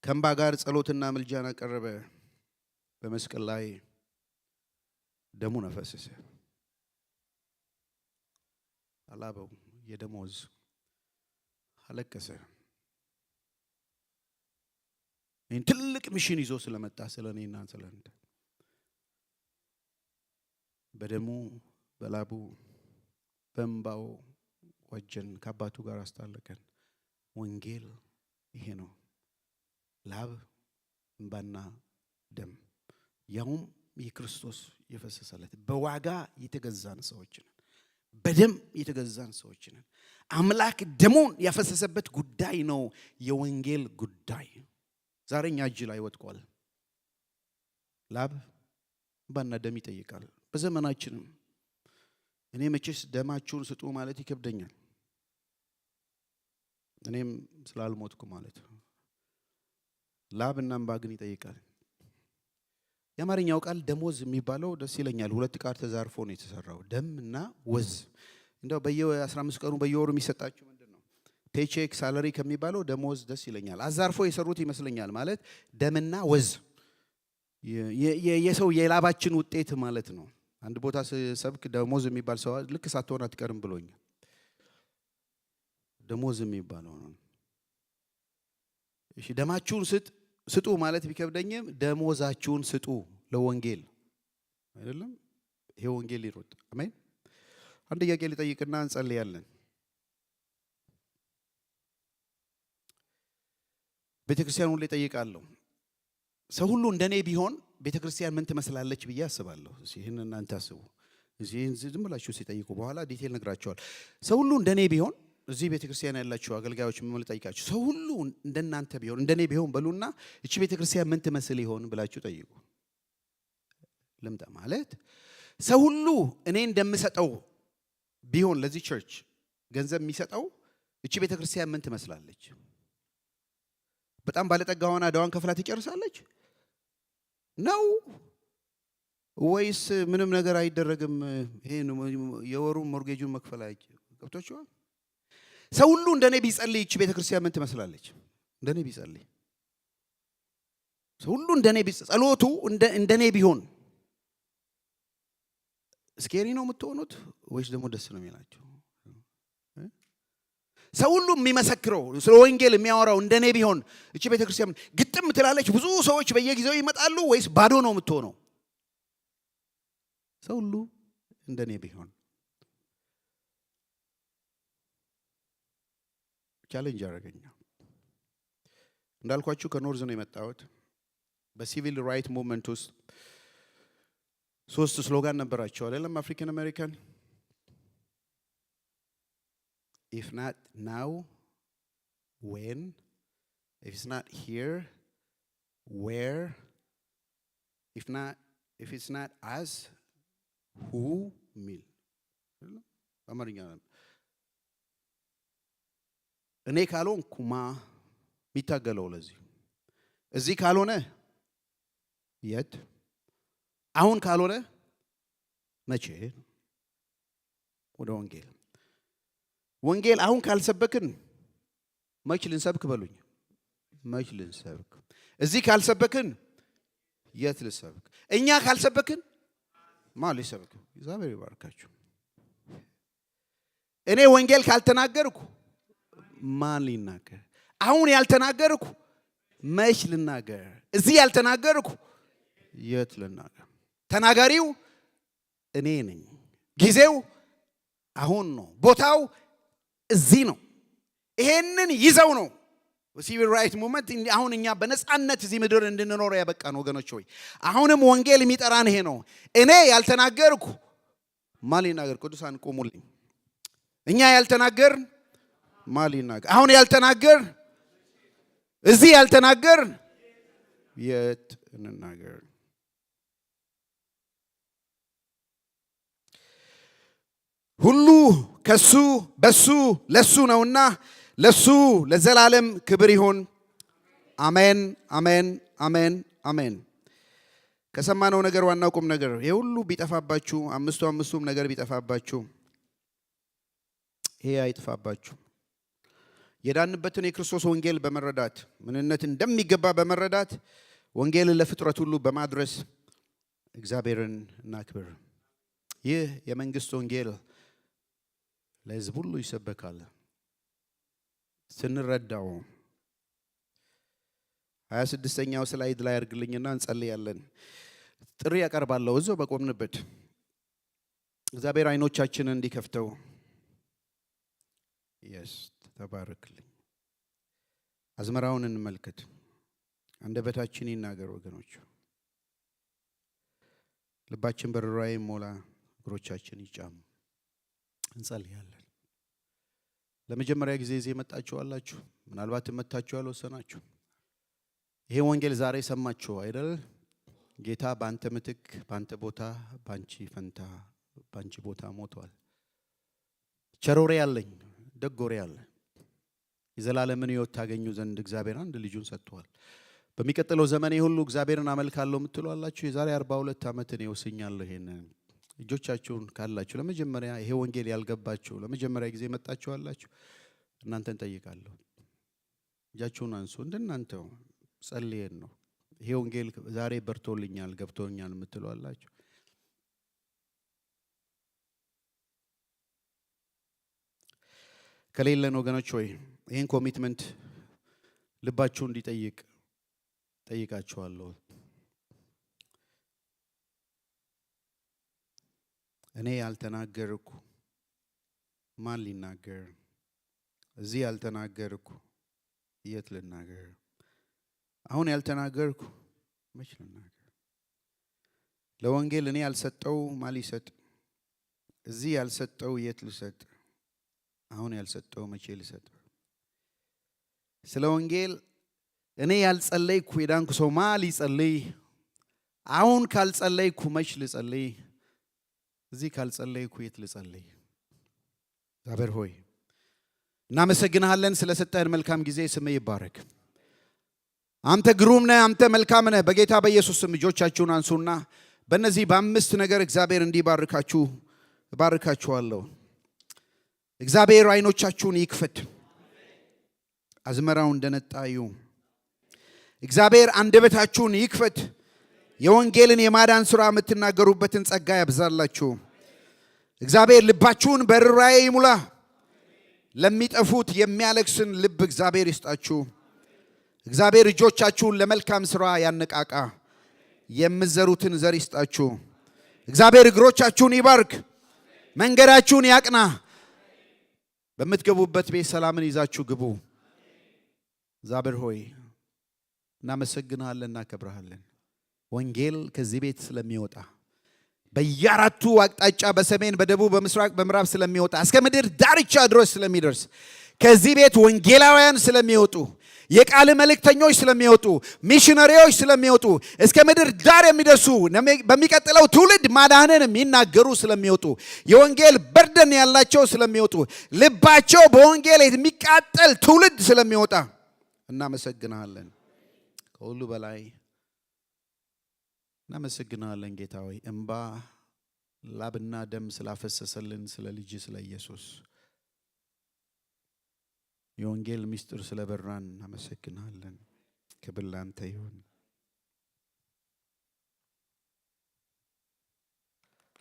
ከእንባ ጋር ጸሎትና ምልጃን አቀረበ። በመስቀል ላይ ደሙን አፈሰሰ። አላበው የደም ወዝ አለቀሰ። ይህን ትልቅ ሚሽን ይዞ ስለመጣ ስለኔና ስለአንተ በደሙ በላቡ በእንባው ወጀን፣ ከአባቱ ጋር አስታረቀን። ወንጌል ይሄ ነው። ላብ እንባና ደም፣ ያውም የክርስቶስ የፈሰሰለት በዋጋ የተገዛን ሰዎች ነን። በደም የተገዛን ሰዎች ነን። አምላክ ደሙን ያፈሰሰበት ጉዳይ ነው የወንጌል ጉዳይ። ዛሬ እኛ እጅ ላይ ወድቋል። ላብ እንባና ደም ይጠይቃል። በዘመናችንም እኔ መቼስ ደማችሁን ስጡ ማለት ይከብደኛል። እኔም ስላልሞትኩ ማለት ነው። ላብና እንባ ግን ይጠይቃል። የአማርኛው ቃል ደሞዝ የሚባለው ደስ ይለኛል። ሁለት ቃል ተዛርፎ ነው የተሰራው፣ ደም እና ወዝ። እንደው በየ15 ቀኑ በየወሩ የሚሰጣችሁ ምንድነው? ፔቼክ ሳለሪ ከሚባለው ደሞዝ ደስ ይለኛል። አዛርፎ የሰሩት ይመስለኛል። ማለት ደምና ወዝ የሰው የላባችን ውጤት ማለት ነው። አንድ ቦታ ሰብክ ደሞዝ የሚባል ሰው ልክ ሳትሆን አትቀርም ብሎኛል። ደሞዝ የሚባለው ነው። እሺ ደማችሁን ስጡ ማለት ቢከብደኝም ደሞዛችሁን ስጡ ለወንጌል አይደለም። ይሄ ወንጌል ይሮጥ። አሜን። አንድ ጥያቄ ልጠይቅና እንጸልያለን። ቤተክርስቲያን ሁሉ እጠይቃለሁ። ሰው ሁሉ እንደኔ ቢሆን ቤተክርስቲያን ምን ትመስላለች ብዬ አስባለሁ። ይሄን እናንተ አስቡ። እዚህ ዝም ብላችሁ ሲጠይቁ በኋላ ዲቴል ነግራቸዋል። ሰው ሁሉ እንደኔ ቢሆን እዚህ ቤተክርስቲያን ያላችሁ አገልጋዮች ምን ልጠይቃችሁ፣ ሰው ሁሉ እንደናንተ ቢሆን እንደኔ ቢሆን በሉና እቺ ቤተክርስቲያን ምን ትመስል ይሆን ብላችሁ ጠይቁ። ልምጣ ማለት ሰው ሁሉ እኔ እንደምሰጠው ቢሆን ለዚህ ቸርች ገንዘብ የሚሰጠው እቺ ቤተክርስቲያን ምን ትመስላለች? በጣም ባለጠጋ ሆና ዕዳዋን ከፍላ ትጨርሳለች ነው ወይስ ምንም ነገር አይደረግም? ይሄ የወሩን ሞርጌጁን መክፈል ገብቶችኋል? ሰው ሁሉ እንደኔ ቢጸልይ እቺ ቤተክርስቲያን ምን ትመስላለች? እንደኔ ቢጸልይ ሰው ሁሉ እንደኔ ጸሎቱ እንደኔ ቢሆን ስኬሪ ነው የምትሆኑት ወይስ ደግሞ ደስ ነው የሚላችሁ? ሰው ሁሉ የሚመሰክረው ስለ ወንጌል የሚያወራው እንደኔ ቢሆን እቺ ቤተክርስቲያን ግጥም ትላለች፣ ብዙ ሰዎች በየጊዜው ይመጣሉ ወይስ ባዶ ነው የምትሆነው? ሰው ሁሉ እንደኔ ቢሆን ቻሌንጅ አደረገኛ። እንዳልኳችሁ ከኖርዝ ነው የመጣሁት። በሲቪል ራይት ሙቭመንት ውስጥ 3 ስሎጋን ነበራቸው አይደለም? አፍሪካን አሜሪካን if not now when, if it's not here where, if it's not us who ሚል አማርኛ እኔ ካልሆንኩማ የሚታገለው ለዚህ እዚህ ካልሆነ የት አሁን ካልሆነ መቼ ወደ ወንጌል አሁን ካልሰበክን መች ልንሰብክ በሉኝ። መች ልንሰብክ? እዚህ ካልሰበክን የት ልንሰብክ? እኛ ካልሰበክን ማን ሊሰብክ? እግዚአብሔር ይባርካችሁ። እኔ ወንጌል ካልተናገርኩ ማን ሊናገር? አሁን ያልተናገርኩ መች ልናገር? እዚህ ያልተናገርኩ የት ልናገር? ተናጋሪው እኔ ነኝ። ጊዜው አሁን ነው። ቦታው እዚህ ነው። ይሄንን ይዘው ነው ሲቪል ራይት ሙቭመንት አሁን እኛ በነጻነት እዚህ ምድር እንድንኖር ያበቃን ወገኖች ሆይ፣ አሁንም ወንጌል የሚጠራን ይሄ ነው። እኔ ያልተናገርኩ ማን ሊናገር? ቅዱሳን ቆሙልኝ። እኛ ያልተናገርን ማን ሊናገር? አሁን ያልተናገርን እዚህ ያልተናገርን የት እንናገር? ሁሉ ከሱ በሱ ለሱ ነውና ለሱ ለዘላለም ክብር ይሁን። አሜን አሜን አሜን አሜን። ከሰማነው ነገር ዋናው ቁም ነገር ይሄ ሁሉ ቢጠፋባችሁ፣ አምስቱም ነገር ቢጠፋባችሁ፣ ይሄ አይጥፋባችሁ። የዳንበትን የክርስቶስ ወንጌል በመረዳት ምንነት እንደሚገባ በመረዳት ወንጌልን ለፍጥረት ሁሉ በማድረስ እግዚአብሔርን እናክብር። ይህ የመንግስት ወንጌል ለሕዝብ ሁሉ ይሰበካል። ስንረዳው 26ኛው ስላይድ ላይ አድርግልኝና እንጸልያለን። ጥሪ ያቀርባለሁ እዛው በቆምንበት እግዚአብሔር አይኖቻችንን እንዲከፍተው። ተባረክልኝ። አዝመራውን እንመልከት። አንደበታችን ይናገር ወገኖች። ልባችን በርራይ ሞላ፣ እግሮቻችን ይጫሙ። እንጸልያለን። ለመጀመሪያ ጊዜ እዚህ መጣችሁ አላችሁ፣ ምናልባት መጣችሁ ያልወሰናችሁ ይሄ ወንጌል ዛሬ ሰማችሁ አይደል? ጌታ በአንተ ምትክ፣ በአንተ ቦታ፣ በአንቺ ፈንታ፣ በአንቺ ቦታ ሞቷል። ቸሮሬ ያለኝ ደጎሬ ያለ የዘላለምን ሕይወት ታገኙ ዘንድ እግዚአብሔር አንድ ልጁን ሰጥቷል። በሚቀጥለው ዘመኔ ሁሉ እግዚአብሔርን አመልካለሁ የምትሉ አላችሁ። የዛሬ 42 ዓመት እኔ ወስኛለሁ። ይሄንን እጆቻችሁን ካላችሁ ለመጀመሪያ ይሄ ወንጌል ያልገባችሁ ለመጀመሪያ ጊዜ መጣችሁ አላችሁ፣ እናንተን ጠይቃለሁ። እጃችሁን አንሱ። እንደናንተው ጸልየን ነው ይሄ ወንጌል ዛሬ በርቶልኛል ገብቶኛል የምትሉ አላችሁ። ከሌለን ወገኖች ሆይ ይሄን ኮሚትመንት ልባችሁ እንዲጠይቅ ጠይቃችኋለሁ። እኔ ያልተናገርኩ ማን ሊናገር? እዚህ ያልተናገርኩ የት ልናገር? አሁን ያልተናገርኩ መች ልናገር? ለወንጌል እኔ ያልሰጠው ማን ሊሰጥ? እዚህ ያልሰጠው የት ልሰጥ? አሁን ያልሰጠው መቼ ልሰጥ? ስለ ወንጌል እኔ ያልጸለይኩ የዳንኩ ሰው ማን ሊጸልይ? አሁን ካልጸለይኩ መች ልጸልይ? እዚህ ካልጸለይኩ የት ልጸልይ? እግዚአብሔር ሆይ እናመሰግንሃለን ስለሰጠህን መልካም ጊዜ። ስምህ ይባረክ። አንተ ግሩም ነህ፣ አንተ መልካም ነህ። በጌታ በኢየሱስ ስም እጆቻችሁን አንሱና በእነዚህ በአምስት ነገር እግዚአብሔር እንዲባርካችሁ እባርካችኋለሁ። እግዚአብሔር አይኖቻችሁን ይክፈት፣ አዝመራው እንደነጣ ይሁን። እግዚአብሔር አንደበታችሁን ይክፈት፣ የወንጌልን የማዳን ሥራ የምትናገሩበትን ጸጋ ያብዛላችሁ። እግዚአብሔር ልባችሁን በርኅራኄ ይሙላ። ለሚጠፉት የሚያለቅስን ልብ እግዚአብሔር ይስጣችሁ። እግዚአብሔር እጆቻችሁን ለመልካም ሥራ ያነቃቃ፣ የምትዘሩትን ዘር ይስጣችሁ። እግዚአብሔር እግሮቻችሁን ይባርክ፣ መንገዳችሁን ያቅና። በምትገቡበት ቤት ሰላምን ይዛችሁ ግቡ። እግዚአብሔር ሆይ እናመሰግንሃለን፣ እናከብረሃለን። ወንጌል ከዚህ ቤት ስለሚወጣ በየአራቱ አቅጣጫ በሰሜን፣ በደቡብ፣ በምስራቅ፣ በምዕራብ ስለሚወጣ እስከ ምድር ዳርቻ ድረስ ስለሚደርስ ከዚህ ቤት ወንጌላውያን ስለሚወጡ፣ የቃል መልእክተኞች ስለሚወጡ፣ ሚሽነሪዎች ስለሚወጡ፣ እስከ ምድር ዳር የሚደርሱ በሚቀጥለው ትውልድ ማዳንን የሚናገሩ ስለሚወጡ፣ የወንጌል በርደን ያላቸው ስለሚወጡ፣ ልባቸው በወንጌል የሚቃጠል ትውልድ ስለሚወጣ እናመሰግናለን። ከሁሉ በላይ እናመሰግናለን ጌታ ሆይ እንባ ላብና ደም ስላፈሰሰልን ስለ ልጅ ስለ ኢየሱስ የወንጌል ምስጢር ስለበራን እናመሰግናለን። ክብር ላንተ ይሁን።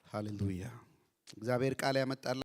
ሃሌሉያ። እግዚአብሔር ቃል ያመጣል።